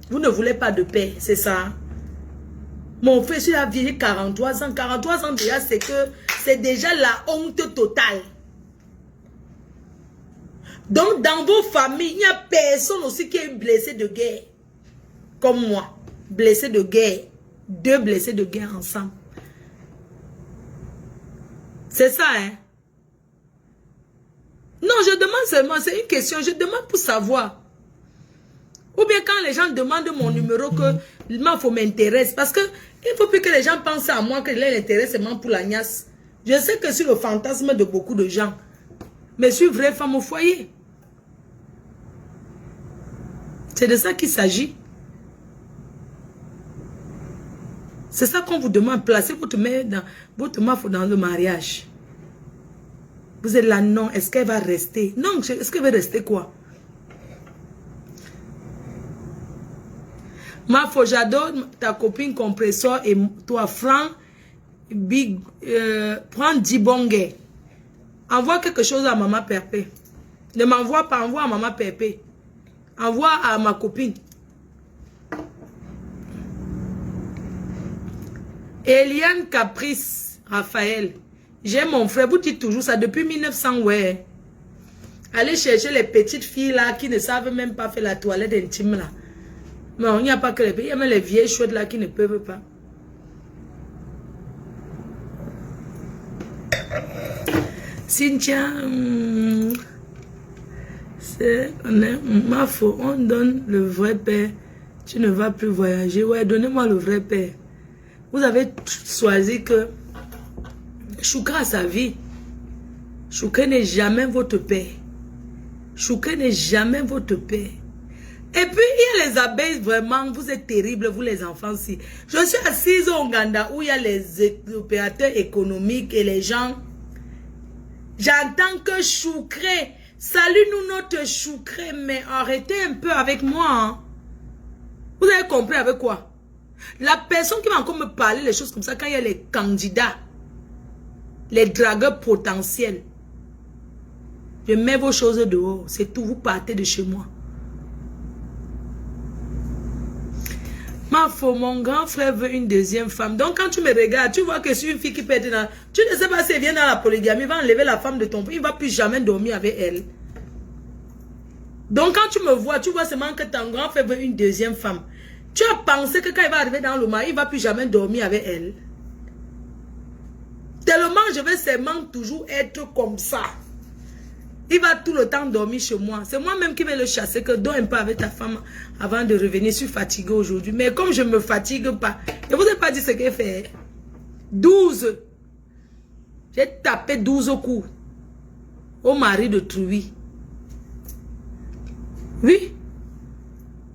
vous ne voulez pas de paix, c'est ça? Mon frère, je suis vieilli 43 ans. 43 ans déjà, c'est que c'est déjà la honte totale. Donc, dans vos familles, il n'y a personne aussi qui est blessé de guerre. Comme moi. Blessé de guerre. 2 blessés de guerre ensemble. C'est ça, hein? Non, je demande seulement, c'est une question, je demande pour savoir. Ou bien quand les gens demandent mon numéro, que il faut m'intéresse. Parce que il ne faut plus que les gens pensent à moi, que l'intérêt seulement pour la niasse. Je sais que c'est le fantasme de beaucoup de gens. Mais je suis vraie femme au foyer. C'est de ça qu'il s'agit. C'est ça qu'on vous demande. Placez votre main dans le mariage. Vous êtes là, non. Est-ce qu'elle va rester? Non, est-ce qu'elle va rester quoi? Mafo, j'adore ta copine compresseur et toi, Franck, prends 10 bongets. Envoie quelque chose à Maman Pépé. Ne m'envoie pas, envoie à Maman Pépé. Envoie à ma copine. Eliane Caprice, Raphaël. J'ai mon frère, vous dites toujours ça depuis 1900, ouais. Allez chercher les petites filles là qui ne savent même pas faire la toilette intime là. Non, il n'y a pas que les filles, il y a même les vieilles chouettes là qui ne peuvent pas. Cynthia, c'est ma faute, on donne le vrai père. Tu ne vas plus voyager. Ouais, donnez-moi le vrai père. Vous avez choisi que Chouka a sa vie. Chouka n'est jamais votre père. Choucré n'est jamais votre père. Et puis, il y a les abeilles, vraiment, vous êtes terribles, vous les enfants-ci. Je suis assise au Ouganda où il y a les opérateurs économiques et les gens. J'entends que Choucré, salut-nous notre Choucré, mais arrêtez un peu avec moi. Hein. Vous avez compris avec quoi? La personne qui va encore me parler les choses comme ça, quand il y a les candidats, les dragueurs potentiels, je mets vos choses dehors, c'est tout, vous partez de chez moi. Mon grand frère veut une deuxième femme. Donc quand tu me regardes, tu vois que je suis une fille qui peut être dans... Tu ne sais pas si elle vient dans la polygamie, il va enlever la femme de ton père, il ne va plus jamais dormir avec elle. Donc quand tu me vois, tu vois seulement que ton grand frère veut une deuxième femme. Tu as pensé que quand il va arriver dans le mari, il ne va plus jamais dormir avec elle. Tellement je vais seulement toujours être comme ça. Il va tout le temps dormir chez moi. C'est moi-même qui vais le chasser, que dors un peu avec ta femme avant de revenir. Je suis fatiguée aujourd'hui. Mais comme je ne me fatigue pas, je ne vous ai pas dit ce qu'il fait. 12. J'ai tapé 12 coups au mari de Trouy. Oui.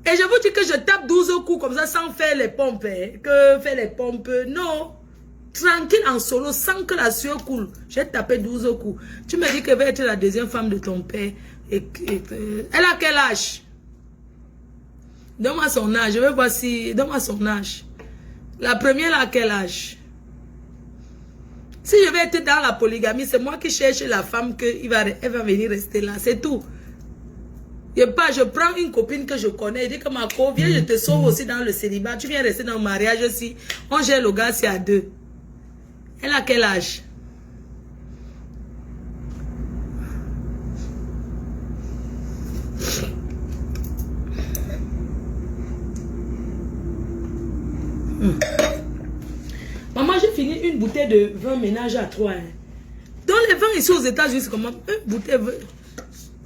Et je vous dis que je tape 12 coups comme ça sans faire les pompes. Que faire les pompes. Non. Tranquille en solo, sans que la sueur coule. J'ai tapé 12 coups. Tu me dis qu'elle va être la deuxième femme de ton père. Elle a quel âge? Donne-moi son âge. Je vais voir si... Donne-moi son âge. La première, elle a quel âge? Si je vais être dans la polygamie, c'est moi qui cherche la femme elle va venir rester là. C'est tout. Je prends une copine que je connais. Je dis que ma co, viens, je te sauve aussi dans le célibat. Tu viens rester dans le mariage aussi. On gère le gars, c'est à 2. Elle a quel âge? Maman, j'ai fini une bouteille de vin ménage à 3. Hein. Dans les vins ici aux États-Unis, c'est comment? Une bouteille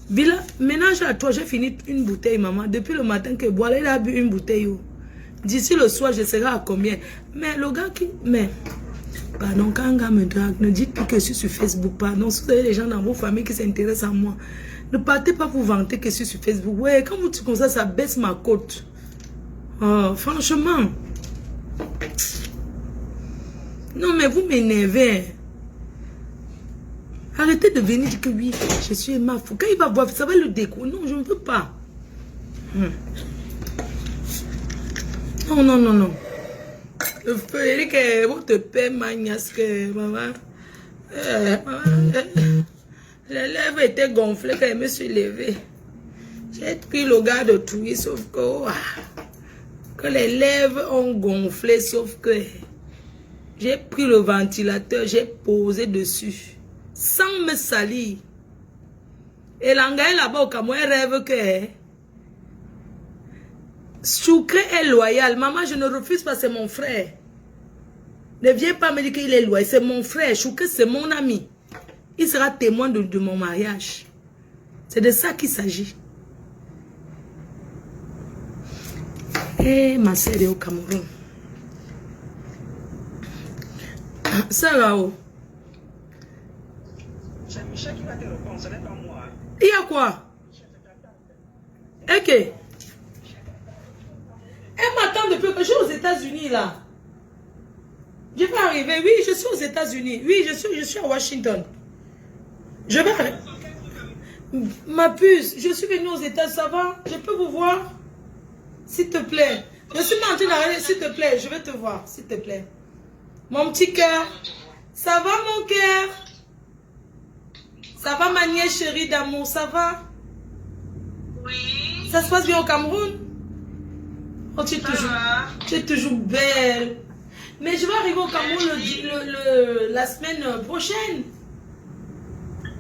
Villa, ménage à 3, j'ai fini une bouteille, maman. Depuis le matin que boire, elle a bu une bouteille. D'ici le soir, je serai à combien? Mais le gars qui... Mais... Pardon, quand un gars me drague, ne dites plus que je suis sur Facebook. Pardon, si vous avez des gens dans vos familles qui s'intéressent à moi, ne partez pas vous vanter que je suis sur Facebook. Ouais, quand vous dites comme ça baisse ma cote. Oh, franchement. Non, mais vous m'énervez. Arrêtez de venir dire que oui, je suis Emma. Quand il va voir, ça va le découvrir. Non, je ne veux pas. Non, non, non, non. Le feu, que votre père magnasse, maman. Les lèvres étaient gonflées quand je me suis levée. J'ai pris le gars de Trouy, sauf que les lèvres ont gonflé, sauf que j'ai pris le ventilateur, j'ai posé dessus, sans me salir. Et l'angaï là-bas au Cameroun, elle rêve que Choucré est loyal. Maman, je ne refuse pas, c'est mon frère. Ne viens pas me dire qu'il est loyal, c'est mon frère. Choucré, c'est mon ami. Il sera témoin de mon mariage. C'est de ça qu'il s'agit. Et ma sœur est au Cameroun. Ça là-haut. C'est Michel qui va te répondre, ce n'est pas moi. Il y a quoi? Ok. Elle m'attend depuis que je suis aux États-Unis là. Je vais arriver. Oui, je suis aux États-Unis. Oui, je suis à Washington. Je vais arriver. Ma puce, je suis venue aux États-Unis. Ça va? Je peux vous voir? S'il te plaît. Je suis en train d'arriver. S'il te plaît, je vais te voir. S'il te plaît. Mon petit cœur. Ça va mon cœur? Ça va ma nièce chérie d'amour? Ça va? Oui. Ça se passe bien au Cameroun? Oh, tu es toujours belle. Mais je vais arriver au Cameroun la semaine prochaine.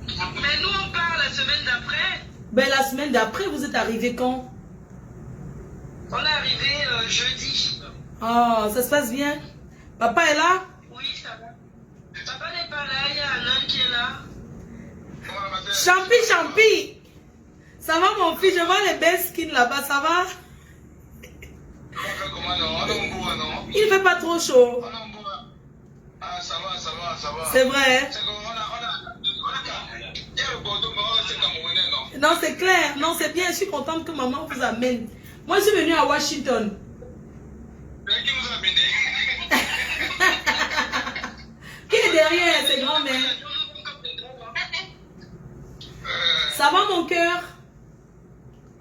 Mais nous, on part la semaine d'après. Ben, la semaine d'après, vous êtes arrivé quand? On est arrivé jeudi. Oh, ça se passe bien? Papa est là? Oui, ça va. Papa n'est pas là, il y a Alain qui est là. Champi. Ça va mon fils? Je vois les belles skins là-bas, ça va? Il ne fait pas trop chaud. Ah, ça va. C'est vrai, hein? Non, c'est clair. Non, c'est bien. Je suis contente que maman vous amène. Moi, je suis venue à Washington. Mais qui vous a amené? Qui est derrière ces grands-mères? Ça va, mon cœur?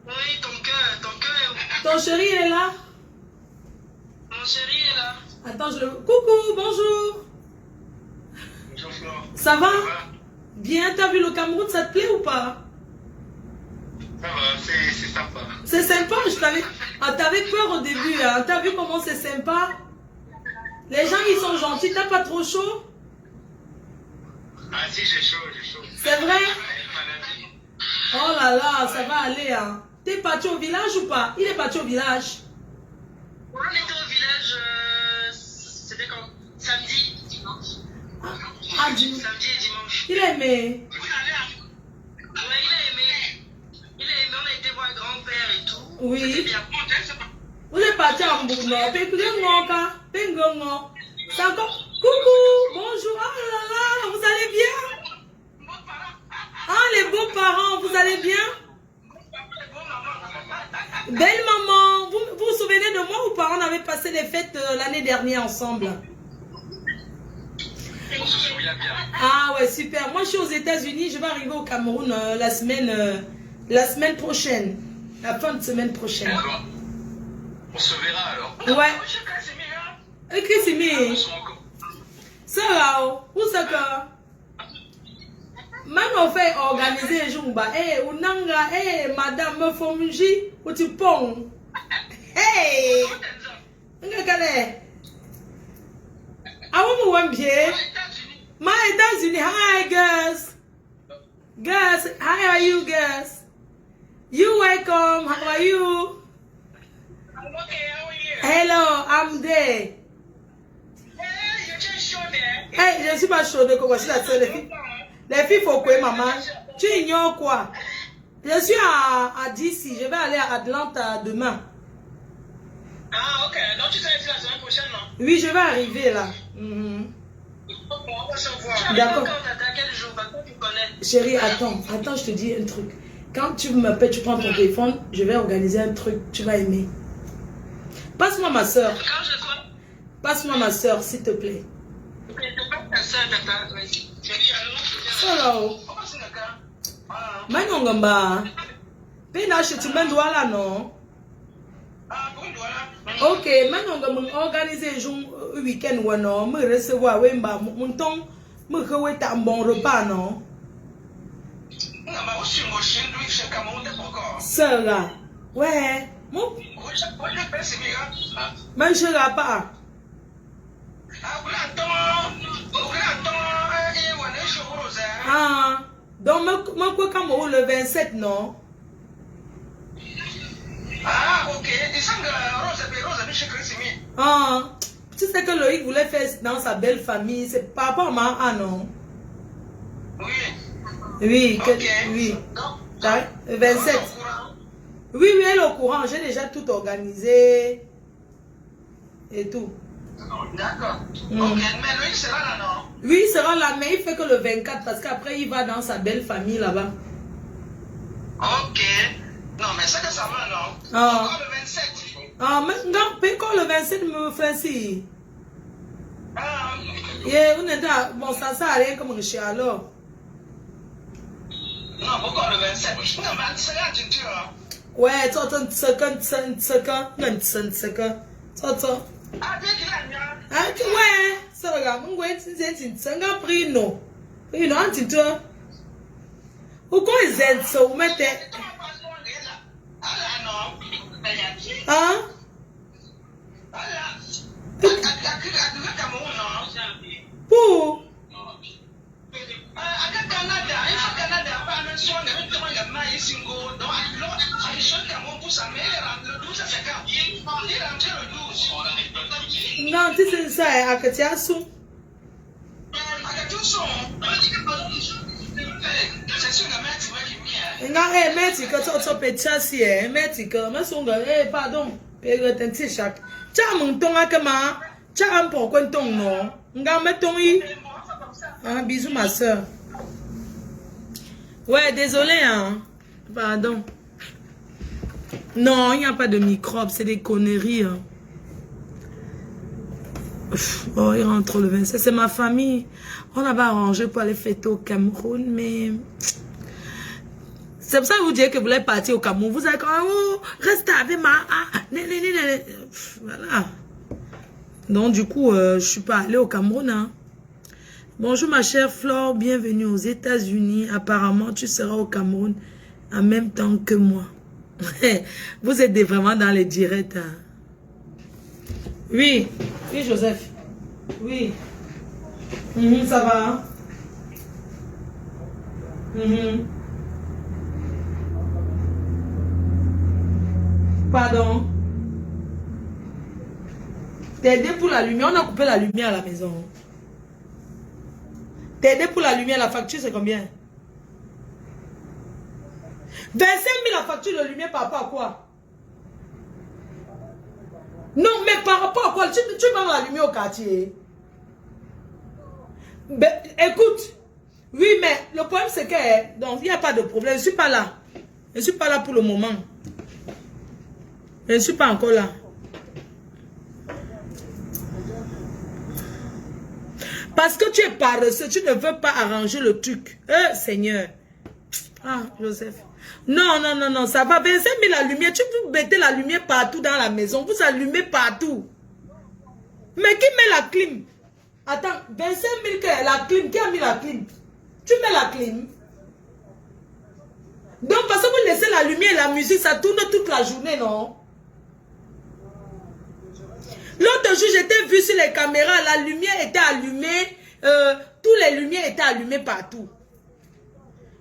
Oui, ton cœur. Ton chéri est là? Mon chéri est là. Attends, je le... Coucou, bonjour. Bonjour, Flore. Ça va? Bien, t'as vu le Cameroun, ça te plaît ou pas? Ça va, c'est sympa. C'est sympa, je t'avais... Ah, t'avais peur au début, hein. T'as vu comment c'est sympa? Les gens, ils sont gentils, t'as pas trop chaud? Ah si, j'ai chaud. C'est vrai? Oh là là, ça va aller, hein. T'es parti au village ou pas? Il est parti au village. On était au village, c'était quand? Samedi, dimanche. Ah, dis-moi. Samedi et dimanche. Il a aimé. Ouais, il a aimé, on a été voir grand-père et tout. Oui. C'était bien. Vous êtes parti en Bourno. C'est encore... Coucou, bonjour. Ah là là, vous allez bien? Ah, les beaux-parents, vous allez bien? Belle maman, vous vous souvenez de moi ou pas? On avait passé les fêtes l'année dernière ensemble. On se souvient bien. Ah ouais, super. Moi, je suis aux États-Unis. Je vais arriver au Cameroun la semaine prochaine. La fin de semaine prochaine. Alors, on se verra alors. Ouais. Je sais c'est mieux. Et Chris, On mais se rencontre. ça va, où ça que? Même on fait organiser un jour, bah, Unanga, madame, me fonji, ou tu pong. Hey! Regardez. Ah, vous m'ouvrez bien? My États-Unis, hi girls. Girls, how are you girls? You welcome, how are you? I'm okay, how are you? Hello, I'm there. Hey, you just showed there. Hey, je ne suis pas chaude, quoi, je suis la seule fille. Les filles, faut quoi, maman? Tu ignores quoi? Je suis à DC, je vais aller à Atlanta demain. Ah, ok. Donc, tu seras ici la semaine prochaine, non? Oui, je vais arriver là. Mhm. On va se voir. D'accord. Quand quel jour? Parce que tu connais. Chérie, attends, je te dis un truc. Quand tu m'appelles, tu prends ton téléphone, je vais organiser un truc, tu vas aimer. Passe-moi ma soeur. Quand je sois. Passe-moi ma soeur, s'il te plaît. Ok, c'est pas ta soeur, tata. Chérie, allô? Ça là, oh. On passe le cas. Ah, Manongamba. Pena tu m'en dois là, non? bon, voilà. Ok, maintenant, organiser un jour, un week-end, ou non, me recevoir, oui, mon temps, me faire un bon repas, non? Non, mais aussi, moi, chez lui, chez Cameroun, t'es pas encore. Ça là, ouais, mon, Oui, je pense, c'est bien. mais je ne pas. Ah, vous l'entendez, et on est chez Rose. Ah, donc, moi, quoi, comme le 27, non? Ah, ok. Et ça, Rose, chez Christine. Ah, tu sais que Loïc voulait faire dans sa belle famille, c'est pas rapport à moi, ah non? Oui. Oui, que, Ok. oui. Donc, Le 27. Oui, oui, elle est au courant, j'ai déjà tout organisé et tout. d'accord. Mm. Ok, mais lui, il sera là, non? Oui, il sera là, mais il fait que le 24 parce qu'après il va dans sa belle famille là-bas. Ok. Non, mais c'est que ça va, non? Ah. Encore le 27. Ah, mais non, quand le 27 me fait si. Ah, Yeah, on est là. Bon, ça sert à rien comme un chien alors. non, encore le 27. Non, mais c'est là, tu dis, hein? Ouais, toi, tu Ah, bien qu'il a bien. ah, tu ouais, ça va, mon gars, c'est un prix, non. Oui, non, tu toi. Ou quoi, ils aident ça, vous mettez. Ah là, non. Hein? Ah là. À Cameroun, non? Pour. À Canada, il faut Canada, pas le soin, directement, il y a maïs, singo. Donc, alors, il faut Cameroun pour ça, mais le 12, c'est quand? Il rentre le 12. Non, tu sais ça, à Katiasu. C'est sûr que maître, moi, qui vient. Nga meti ka to petchasi meti ka masonga pardon pere tenti chaque cha mon ton akama cha am pour ton non nga meton yi ah bisous ma soeur ouais désolé hein Pardon. Non, il n'y a pas de microbes, c'est des conneries. Hein. Oh, il rentre le 27. C'est ma famille. On avait arrangé pour aller fêter au Cameroun, mais... C'est pour ça que vous dites que vous voulez partir au Cameroun. Vous allez comme, oh, restez avec ma... Voilà. Donc, du coup, je ne suis pas allée au Cameroun. Hein. Bonjour, ma chère Flore. Bienvenue aux États-Unis. Apparemment, tu seras au Cameroun en même temps que moi. Vous êtes vraiment dans les directs. Hein. Oui. Oui, Joseph. Oui. Ça va. Hein? Pardon. T'es aidé pour la lumière. On a coupé la lumière à la maison. T'es aidé pour la lumière. La facture, c'est combien? 25 000 la facture de lumière par rapport à quoi? Non, mais par rapport à quoi? Tu vends la lumière au quartier. Ben, écoute. Oui, mais le problème, c'est que... Donc, il n'y a pas de problème. Je ne suis pas là. Je ne suis pas là pour le moment. Je ne suis pas encore là. Parce que tu es paresseux, tu ne veux pas arranger le truc. Seigneur. Ah, Joseph. Non, non, non, non, ça va. 25 000 la lumière. Tu vous mettez la lumière partout dans la maison. Vous allumez partout. Mais qui met la clim? Attends, 25 000 la clim. Qui a mis la clim? Tu mets la clim. Donc, parce que vous laissez la lumière et la musique, ça tourne toute la journée, non? L'autre jour, j'étais vu sur les caméras, la lumière était allumée, toutes les lumières étaient allumées partout.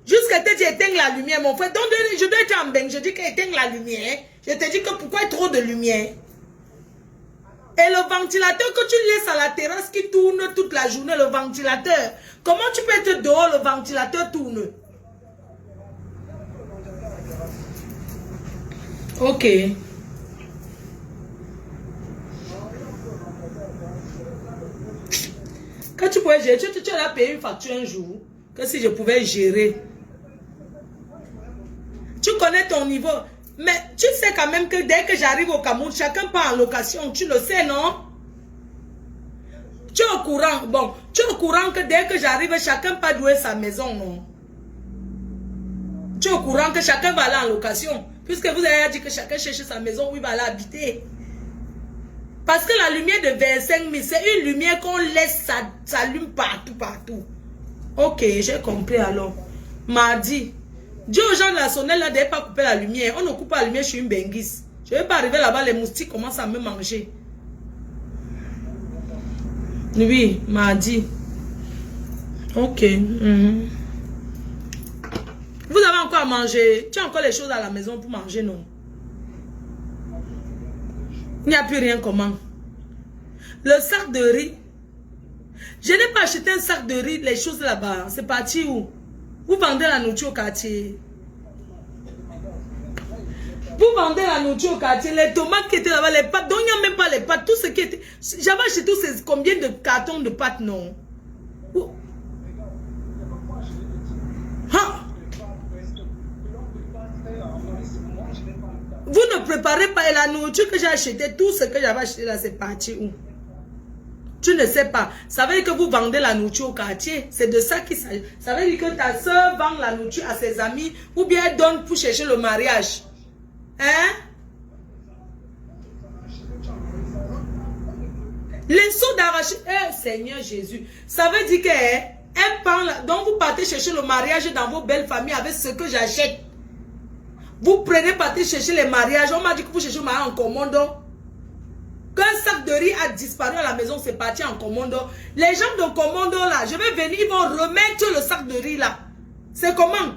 Jusqu'à ce que tu éteignes la lumière, mon frère. Donc, je dois être en bain, je dis qu'éteigne la lumière. Je te dis que pourquoi il y a trop de lumière? Et le ventilateur que tu laisses à la terrasse qui tourne toute la journée, le ventilateur. Comment tu peux être dehors, le ventilateur tourne? Ok. Quand tu pouvais gérer, tu allais payer une facture un jour. Que si je pouvais gérer. Tu connais ton niveau. Mais tu sais quand même que dès que j'arrive au Cameroun, chacun part en location. Tu le sais, non? Tu es au courant. Bon, tu es au courant que dès que j'arrive, chacun part louer sa maison, non? Tu es au courant que chacun va aller en location. Puisque vous avez dit que chacun cherche sa maison où il va aller habiter. Parce que la lumière de 25 000, c'est une lumière qu'on laisse s'allume partout, partout. Ok, j'ai compris alors. Mardi, dis aux gens de la sonnelle là de ne pas couper la lumière. On ne coupe pas la lumière, je suis une benguisse. Je ne vais pas arriver là-bas, les moustiques commencent à me manger. Oui, mardi. Ok. Vous avez encore à manger. Tu as encore les choses à la maison pour manger, non? Il n'y a plus rien comment. Le sac de riz. Je n'ai pas acheté un sac de riz, les choses là-bas. C'est parti où? Vous vendez la nourriture au quartier. Vous vendez la nourriture au quartier. Les tomates qui étaient là-bas, les pâtes. Donc il n'y a même pas les pâtes. Tout ce qui était... J'avais acheté tous ces... Combien de cartons de pâtes, non? Vous ne préparez pas la nourriture que j'ai acheté, tout ce que j'avais acheté là, c'est parti où? Tu ne sais pas. Ça veut dire que vous vendez la nourriture au quartier. C'est de ça qu'il s'agit. Ça veut dire que ta soeur vend la nourriture à ses amis ou bien elle donne pour chercher le mariage. Hein? Les seaux d'arracher. Seigneur Jésus. Ça veut dire qu'elle parle. Donc vous partez chercher le mariage dans vos belles familles avec ce que j'achète. Vous prenez partir chercher les mariages. On m'a dit que vous cherchez le mariage en commando. Quand un sac de riz a disparu à la maison, c'est parti en commando. Les gens de commando là, je vais venir, ils vont remettre le sac de riz là. C'est comment?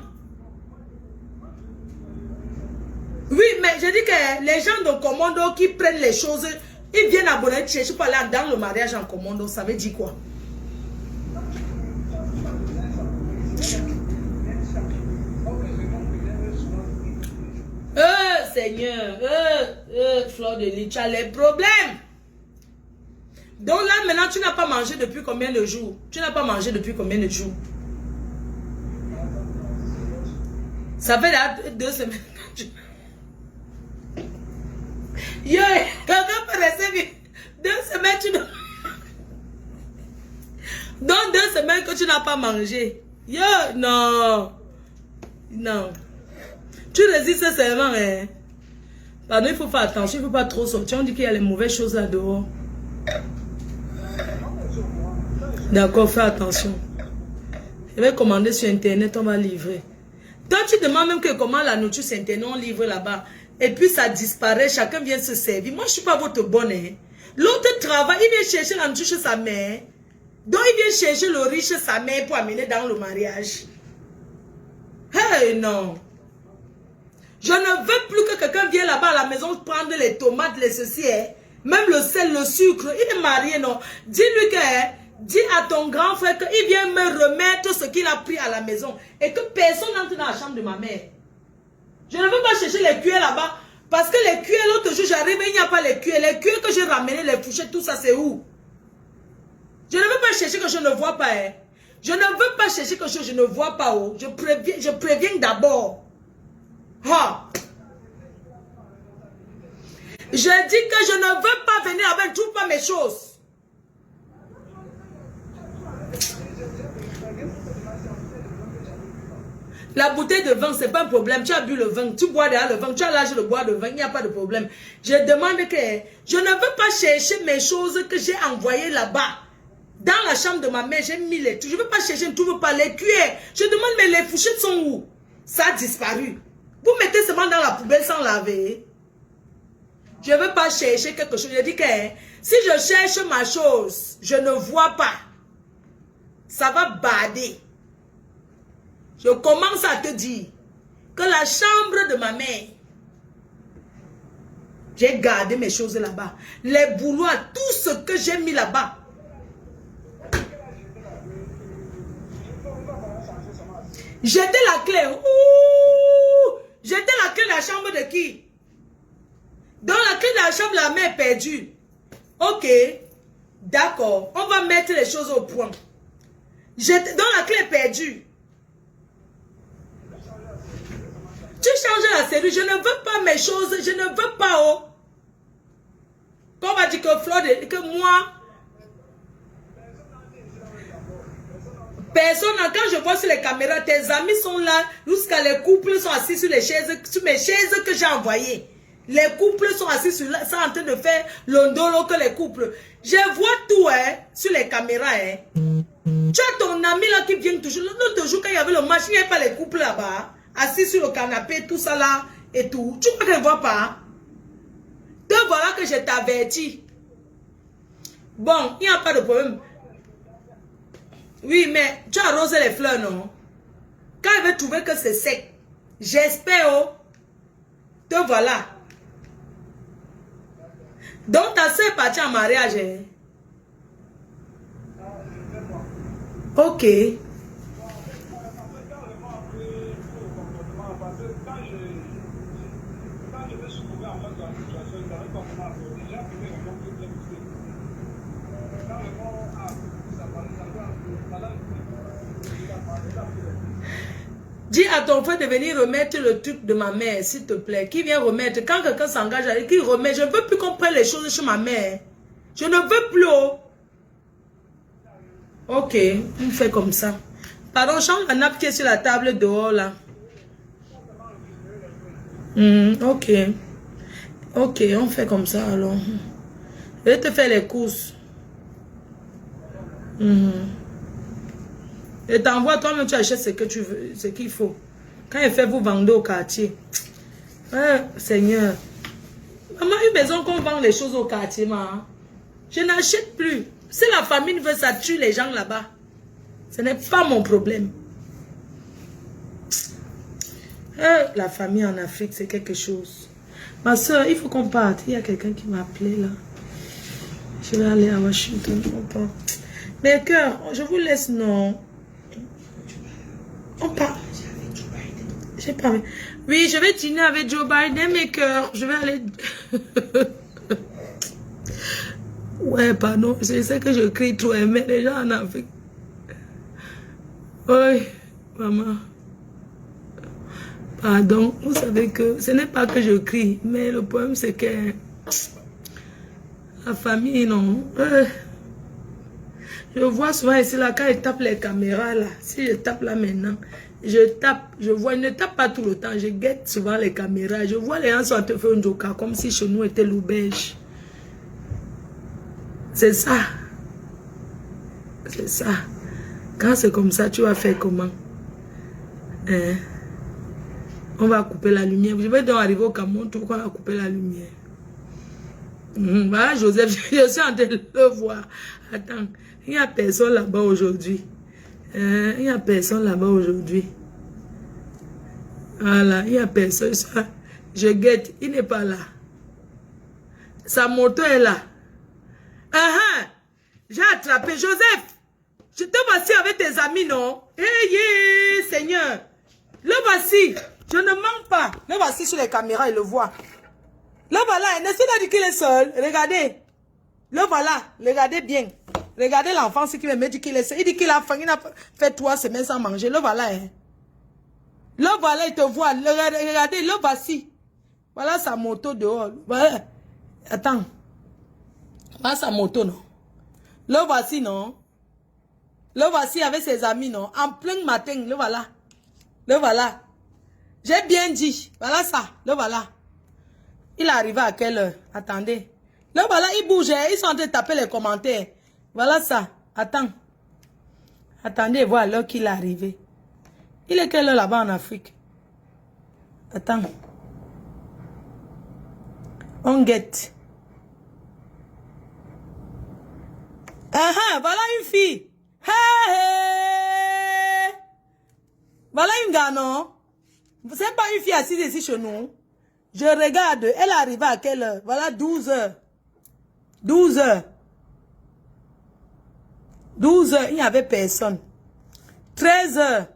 Oui, mais je dis que les gens de commando qui prennent les choses, ils viennent abonner chercher pour aller dans le mariage en commando. Ça veut dire quoi? Seigneur, Fleur de Lys, tu as les problèmes. Donc là, maintenant, tu n'as pas mangé depuis combien de jours? Tu n'as pas mangé depuis combien de jours? Ça fait là 2 semaines. Yo, quelqu'un peut rester 2 semaines, tu n'as... Dans 2 semaines que tu n'as pas mangé. Yo, non. Non. Tu résistes seulement, hein. Pardon, il faut faire attention, il ne faut pas trop sortir. On dit qu'il y a les mauvaises choses là dehors. D'accord, fais attention. Je vais commander sur Internet, on va livrer. Toi, tu demandes même que comment la nourriture sur Internet, on livre là-bas. Et puis ça disparaît, chacun vient se servir. Moi, je ne suis pas votre bonne. Hein. L'autre travaille, il vient chercher la nourriture chez sa mère. Donc, il vient chercher le riche chez sa mère pour amener dans le mariage. Hey, non. Je ne veux plus que quelqu'un vienne là-bas à la maison prendre les tomates, les ceci, hein. Même le sel, le sucre. Il est marié, non. Dis-lui que... Hein, dis à ton grand frère qu'il vient me remettre ce qu'il a pris à la maison. Et que personne n'entre dans la chambre de ma mère. Je ne veux pas chercher les cuillères là-bas. Parce que les cuillères, l'autre jour, j'arrive et il n'y a pas les cuillères. Les cuillères que j'ai ramenées, les fourchettes, tout ça, c'est où? Je ne veux pas chercher que je ne vois pas. Hein. Je ne veux pas chercher que je ne vois pas. Oh. Je préviens d'abord. Ha. Je dis que je ne veux pas venir avec tout pas mes choses. La bouteille de vin, ce n'est pas un problème. Tu as bu le vin, tu bois derrière le vin, tu as l'âge de boire le vin, il n'y a pas de problème. Je demande que je ne veux pas chercher mes choses que j'ai envoyées là-bas. Dans la chambre de ma mère, j'ai mis les trucs. Je ne veux pas chercher, je ne trouve pas les cuillères. Je demande, mais les fourchettes sont où? Ça a disparu. Vous mettez seulement dans la poubelle sans laver. Je ne veux pas chercher quelque chose. Je dis que si je cherche ma chose, je ne vois pas. Ça va bader. Je commence à te dire que la chambre de ma mère, j'ai gardé mes choses là-bas. Les bouloirs, tout ce que j'ai mis là-bas. J'étais la clé. J'étais la clé de la chambre de qui? Dans la clé de la chambre, la mère est perdue. Ok. D'accord. On va mettre les choses au point. J'étais dans la clé perdue. Tu changes la série. Je ne veux pas mes choses. Je ne veux pas. Oh. Quand on va dire que Flo, que moi. Personne, quand je vois sur les caméras, tes amis sont là, jusqu'à les couples sont assis sur les chaises, sur mes chaises que j'ai envoyées. Les couples sont assis sur là, sont en train de faire l'ondolo que les couples. Je vois tout, hein, sur les caméras, hein. Tu as ton ami là qui vient toujours. L'autre jour, quand il y avait le match, il n'y avait pas les couples là-bas, assis sur le canapé, tout ça là, et tout. Tu crois qu'elle ne voit pas? Te voilà que je t'avertis. Bon, il n'y a pas de problème. Oui, mais tu as arrosé les fleurs, non? Quand elle veut trouver que c'est sec, j'espère, oh, te voilà. Donc ta soeur est partie en mariage, hein? Ok. Dis à ton frère de venir remettre le truc de ma mère, s'il te plaît. Qui vient remettre? Quand quelqu'un s'engage, qui remet? Je ne veux plus qu'on prenne les choses chez ma mère. Je ne veux plus. Oh. Ok, on fait comme ça. Pardon, change la nappe qui est sur la table dehors là. Ok. Ok, on fait comme ça alors. Je vais te faire les courses. Et t'envoies toi-même, tu achètes ce que tu veux, ce qu'il faut. Quand il fait, vous vendez au quartier. Ah, Seigneur. Maman, une maison qu'on vend les choses au quartier, ma. Je n'achète plus. Si la famine veut, ça tue les gens là-bas. Ce n'est pas mon problème. La famille en Afrique, c'est quelque chose. Ma soeur, il faut qu'on parte. Il y a quelqu'un qui m'a appelé là. Je vais aller à Washington. Mes cœurs, je vous laisse, non. On part. J'ai pas. Oui, je vais dîner avec Joe Biden, mes cœurs. Je vais aller. Ouais, pardon. Je sais que je crie trop, mais les gens en Afrique. Oui, maman. Pardon, vous savez que ce n'est pas que je crie, mais le problème c'est que la famille, non. Je vois souvent ici, là, quand ils tapent les caméras, là, si je tape là maintenant, je tape, je vois, ils ne tapent pas tout le temps, je guette souvent les caméras, je vois les gens sont en train de faire un joker, comme si chez nous était l'auberge. C'est ça. C'est ça. Quand c'est comme ça, tu vas faire comment? Hein? On va couper la lumière. Je vais donc arriver au Cameroun, tout qu'on va couper la lumière. Voilà, Joseph, je suis en train de le voir. Attends, il n'y a personne là-bas aujourd'hui. Il n'y a personne là-bas aujourd'hui. Voilà, il n'y a personne. Je guette, il n'est pas là. Sa moto est là. J'ai attrapé Joseph. Je te voici avec tes amis, non? Seigneur. Le voici. Je ne mens pas. Le voici sur les caméras, il le voit. Le voilà. N'est-ce pas dit qu'il est seul? Regardez. Le voilà. Regardez bien. Regardez l'enfant, ce qui me dit qu'il est seul. Il dit qu'il a faim. Il a fait 3 semaines sans manger. Le voilà. Le voilà, il te voit. Regardez, le voici. Voilà sa moto dehors. Voilà. Attends. Voilà sa moto, non? Le voici, non? Le voici avec ses amis, non? En plein matin, le voilà. Le voilà. J'ai bien dit. Voilà ça. Le voilà. Il est arrivé à quelle heure? Attendez. Le voilà, il bougeait. Ils sont en train de taper les commentaires. Voilà ça. Attends. Attendez, voilà l'heure qu'il est arrivé. Il est quelle heure là-bas en Afrique? Attends. On guette. Voilà une fille. Voilà une gars, non? C'est pas une fille assise ici chez nous. Je regarde. Elle est arrivée à quelle heure? Voilà, 12 heures. 12 heures. 12 heures, il n'y avait personne. 13 heures.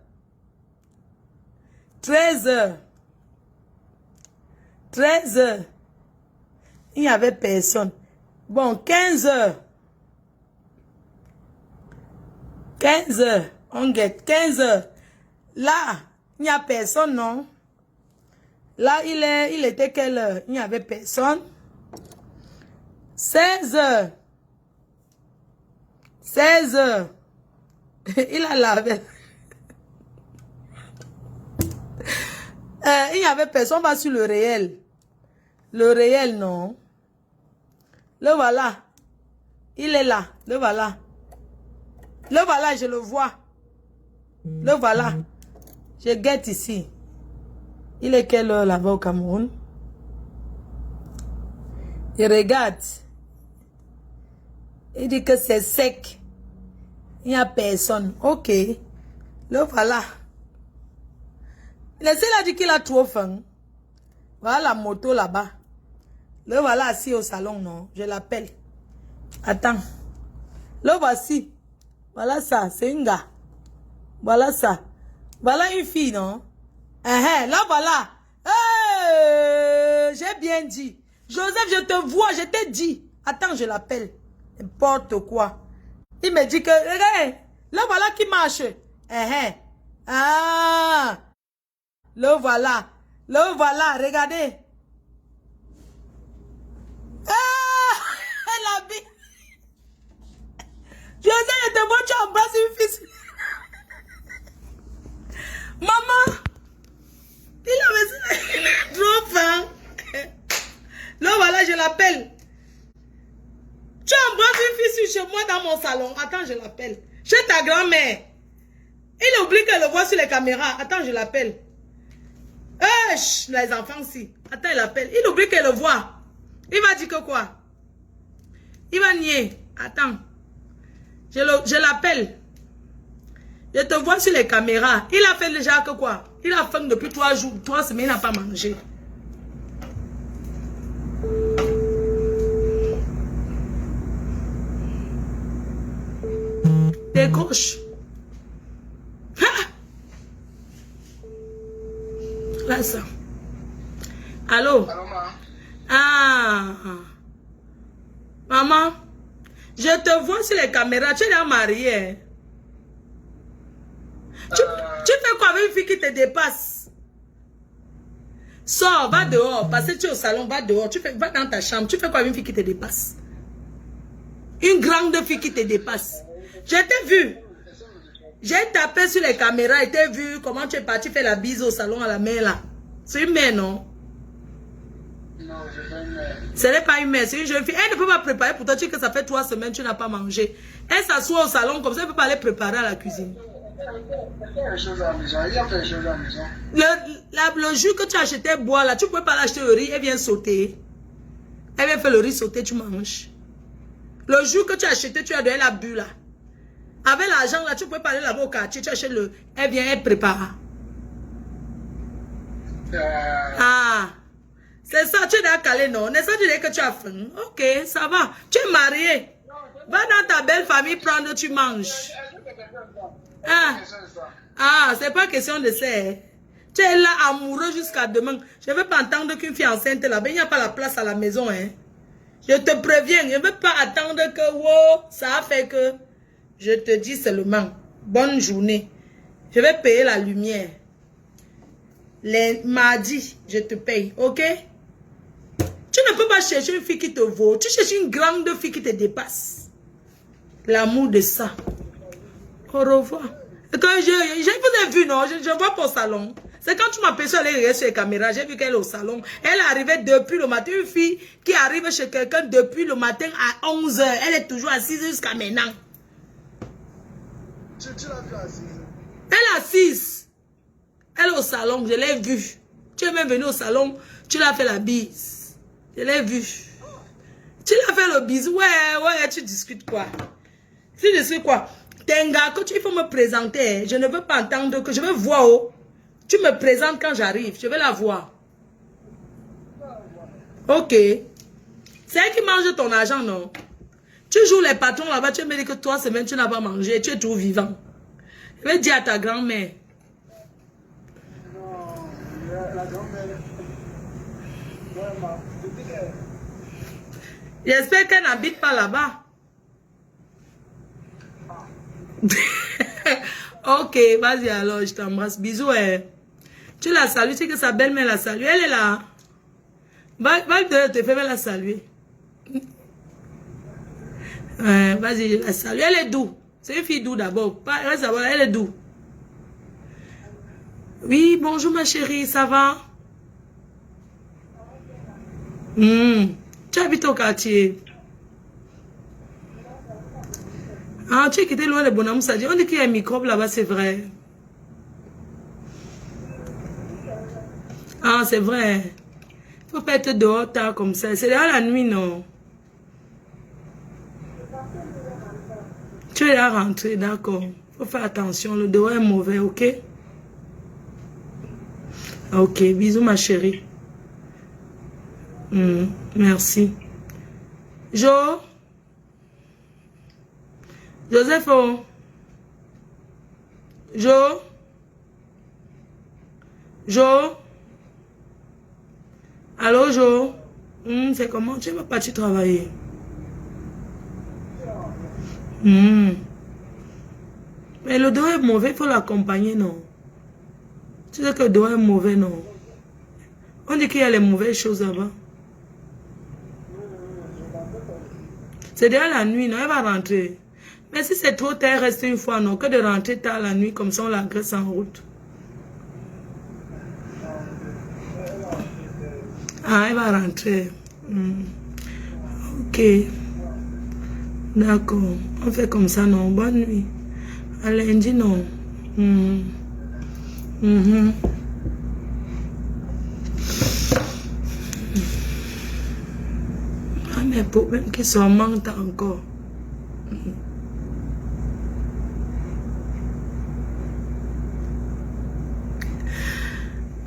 13 heures. 13 heures. Il n'y avait personne. Bon, 15 heures. 15 heures. On guette. 15 heures. Là, il n'y a personne, non? Là, il était quelle heure? Il n'y avait personne. 16 heures. 16 heures. Il a lavé. Il n'y avait personne. On va sur le réel. Le réel, non. Le voilà. Il est là. Le voilà. Le voilà, je le vois. Le voilà. Je guette ici. Il est quelle heure là-bas au Cameroun? Il regarde. Il dit que c'est sec. Il n'y a personne. Ok. Le voilà. Laissez-le a dit qu'il a trop faim. Voilà la moto là-bas. Le voilà assis au salon, non? Je l'appelle. Attends. Le voici. Voilà ça, c'est un gars. Voilà ça. Voilà une fille, non? Là, voilà. J'ai bien dit. Joseph, je te vois, je t'ai dit. Attends, je l'appelle. N'importe quoi. Il me dit que, regarde, là, voilà qui marche. Le voilà. Le voilà, regardez. Elle a mis. Joseph, je te vois, tu embrasses une fille. Maman, il avait trop faim. Là, voilà, je l'appelle. Tu embrasses une fille chez moi dans mon salon. Attends, je l'appelle. Chez ta grand-mère. Il oublie qu'elle le voit sur les caméras. Attends, je l'appelle. Les enfants aussi. Attends, il l'appelle. Il oublie qu'elle le voit. Il va dire que quoi? Il va nier. Attends. Je l'appelle. Je te vois sur les caméras. Il a fait déjà que quoi? Il a faim depuis 3 jours. 3 semaines, il n'a pas mangé. Décroche. Là, ça. Allô? Allô, maman? Ah. Maman, je te vois sur les caméras. Tu es là mariée. Tu fais quoi avec une fille qui te dépasse? Sors, va dehors. Parce que tu es au salon, va dehors. Va dans ta chambre. Tu fais quoi une fille qui te dépasse? Une grande fille qui te dépasse. Je t'ai vu. J'ai tapé sur les caméras et t'ai vu comment tu es parti faire la bise au salon à la mère là. C'est une mère, non? Non, je fais une mère. Ce n'est pas une mère, c'est une jeune fille. Elle ne peut pas préparer pour toi. Tu sais que ça fait 3 semaines que tu n'as pas mangé. Elle s'assoit au salon comme ça, elle ne peut pas aller préparer à la cuisine. Il y a des choses à la maison. Il y a des choses à la maison. Le jus que tu as acheté bois là, tu ne peux pas l'acheter le riz, elle vient sauter. Elle vient faire le riz sauter, tu manges. Le jus que tu as acheté, tu as donné la bu là. Avec l'argent là, tu peux pas aller là-bas au quartier, tu achètes le. Elle vient, elle prépare. Ah, c'est ça, tu es dans calé, non? N'est-ce pas que tu as faim? Ok, ça va. Tu es marié. Va dans ta belle famille prendre, tu manges. Ah, c'est pas question de ça. Tu es là amoureux jusqu'à demain. Je ne veux pas entendre qu'une fille enceinte là-bas, il n'y a pas la place à la maison. Hein. Je te préviens, je ne veux pas attendre que wow, ça a fait que. Je te dis seulement, bonne journée. Je vais payer la lumière. Les mardis, je te paye, ok? Tu ne peux pas chercher une fille qui te vaut. Tu cherches une grande fille qui te dépasse. L'amour de ça. Au revoir. Et quand je vous ai vu, non? Je vois pas au salon. C'est quand tu m'aperçois aller sur les caméras, j'ai vu qu'elle est au salon. Elle est arrivée depuis le matin. Une fille qui arrive chez quelqu'un depuis le matin à 11 h. Elle est toujours assise jusqu'à maintenant. Tu l'as vu assise? Elle est assise. Elle est au salon, je l'ai vue. Tu es même venu au salon, tu l'as fait la bise. Je l'ai vue. Tu l'as fait le bisou. Ouais, tu discutes quoi? Tu discutes quoi? T'es un gars que il faut me présenter. Je ne veux pas entendre que je veux voir. Oh. Tu me présentes quand j'arrive, je vais la voir. Ok. C'est elle qui mange ton argent, non? Tu joues les patrons là-bas, tu me dis que 3 semaines, tu n'as pas mangé, tu es toujours vivant. Je vais dire à ta grand-mère. Non, la grand-mère. Vraiment, J'espère qu'elle n'habite pas là-bas. Ok, vas-y alors, je t'embrasse. Bisous. Tu la salues, tu sais que sa belle-mère la salue. Elle est là. Va te faire la saluer. Vas-y, je la salue. Elle est douce. C'est une fille douce d'abord. Elle est douce. Oui, bonjour ma chérie, ça va? Tu habites au quartier. Ah, tu es quitté loin de Bonhomme, ça dit. On dit qu'il y a un microbe là-bas, c'est vrai. Ah, c'est vrai. Il ne faut pas être dehors tard comme ça. C'est dans la nuit, non? Tu es là rentré, d'accord. Il faut faire attention, le dehors est mauvais, ok? Ok, bisous ma chérie. Merci. Joseph, allô, Jo? C'est comment? Tu vas partir travailler? Mais le dos est mauvais, il faut l'accompagner, non? Tu sais que le dos est mauvais, non? On dit qu'il y a les mauvaises choses là-bas. C'est déjà la nuit, non? Elle va rentrer. Mais si c'est trop tard, reste une fois, non? Que de rentrer tard la nuit, comme ça on l'agresse en route. Ah, elle va rentrer. Ok. D'accord. On fait comme ça, non? Bonne nuit. À lundi, non? Ah, mais problèmes qui sont manquent encore.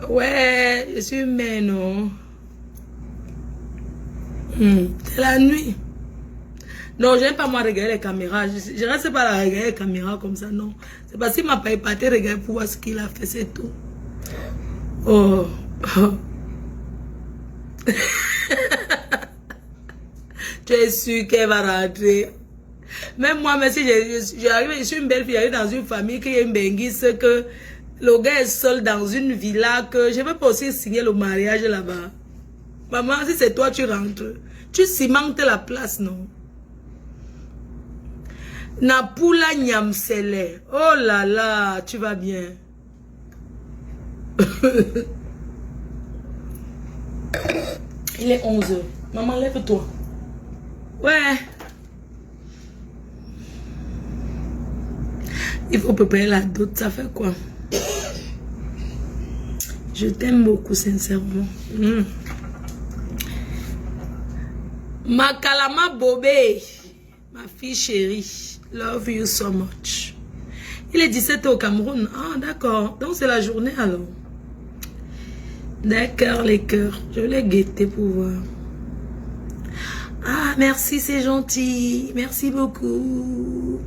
Ouais, je suis mais non. C'est la nuit. Non, j'aime pas moi regarder les caméras. Je reste pas à regarder les caméras comme ça, non. C'est parce qu'il m'a pas épaté regarder pour voir ce qu'il a fait, c'est tout. Oh. Tu es sûr qu'elle va rentrer. Même moi, même si j'arrive, je suis une belle fille, j'arrive dans une famille qui est une benguisse, que Le gars est seul dans une villa que je ne vais pas aussi signer le mariage là-bas. Maman, si c'est toi, tu rentres. Tu cimentes la place, non? Napula Nyamsele. Oh là là, tu vas bien. Il est 11h. Maman, lève-toi. Ouais. Il faut préparer la dot. Ça fait quoi? Je t'aime beaucoup, sincèrement. Ma Kalama Bobé. Ma fille chérie. Love you so much. Il est 17h au Cameroun. Ah, d'accord. Donc, c'est la journée alors. D'accord, les cœurs. Je vais les guetter pour voir. Ah, merci, c'est gentil. Merci beaucoup.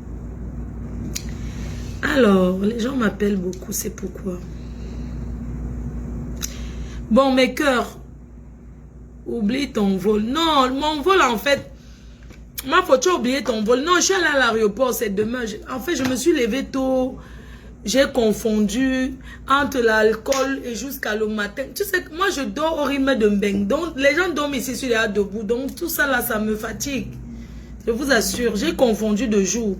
Alors, les gens m'appellent beaucoup, c'est pourquoi. Bon, mes cœurs. Oublie ton vol. Non, mon vol, en fait... Ma faut tu oublier ton vol. Non, je suis allée à l'aéroport, c'est demain. En fait, je me suis levée tôt. J'ai confondu entre l'alcool et jusqu'à le matin. Tu sais que moi, je dors au rythme de Mbeng. Donc, les gens dorment ici sur les hâtes debout. Donc, tout ça là, ça me fatigue. Je vous assure, j'ai confondu de jour.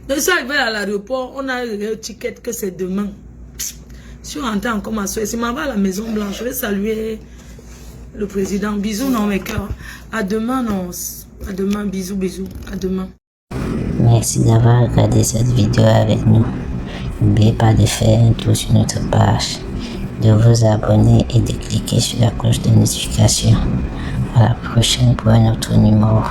Je suis arrivée à l'aéroport. On a le ticket que c'est demain. Je suis rentrée encore ma soeur. Si je m'en vais à la Maison Blanche, je vais saluer le président. Bisous, non, mes cœurs. À demain, non. À demain, bisous, bisous. À demain. Merci d'avoir regardé cette vidéo avec nous. N'oubliez pas de faire un tour sur notre page, de vous abonner et de cliquer sur la cloche de notification. À la prochaine pour un autre numéro.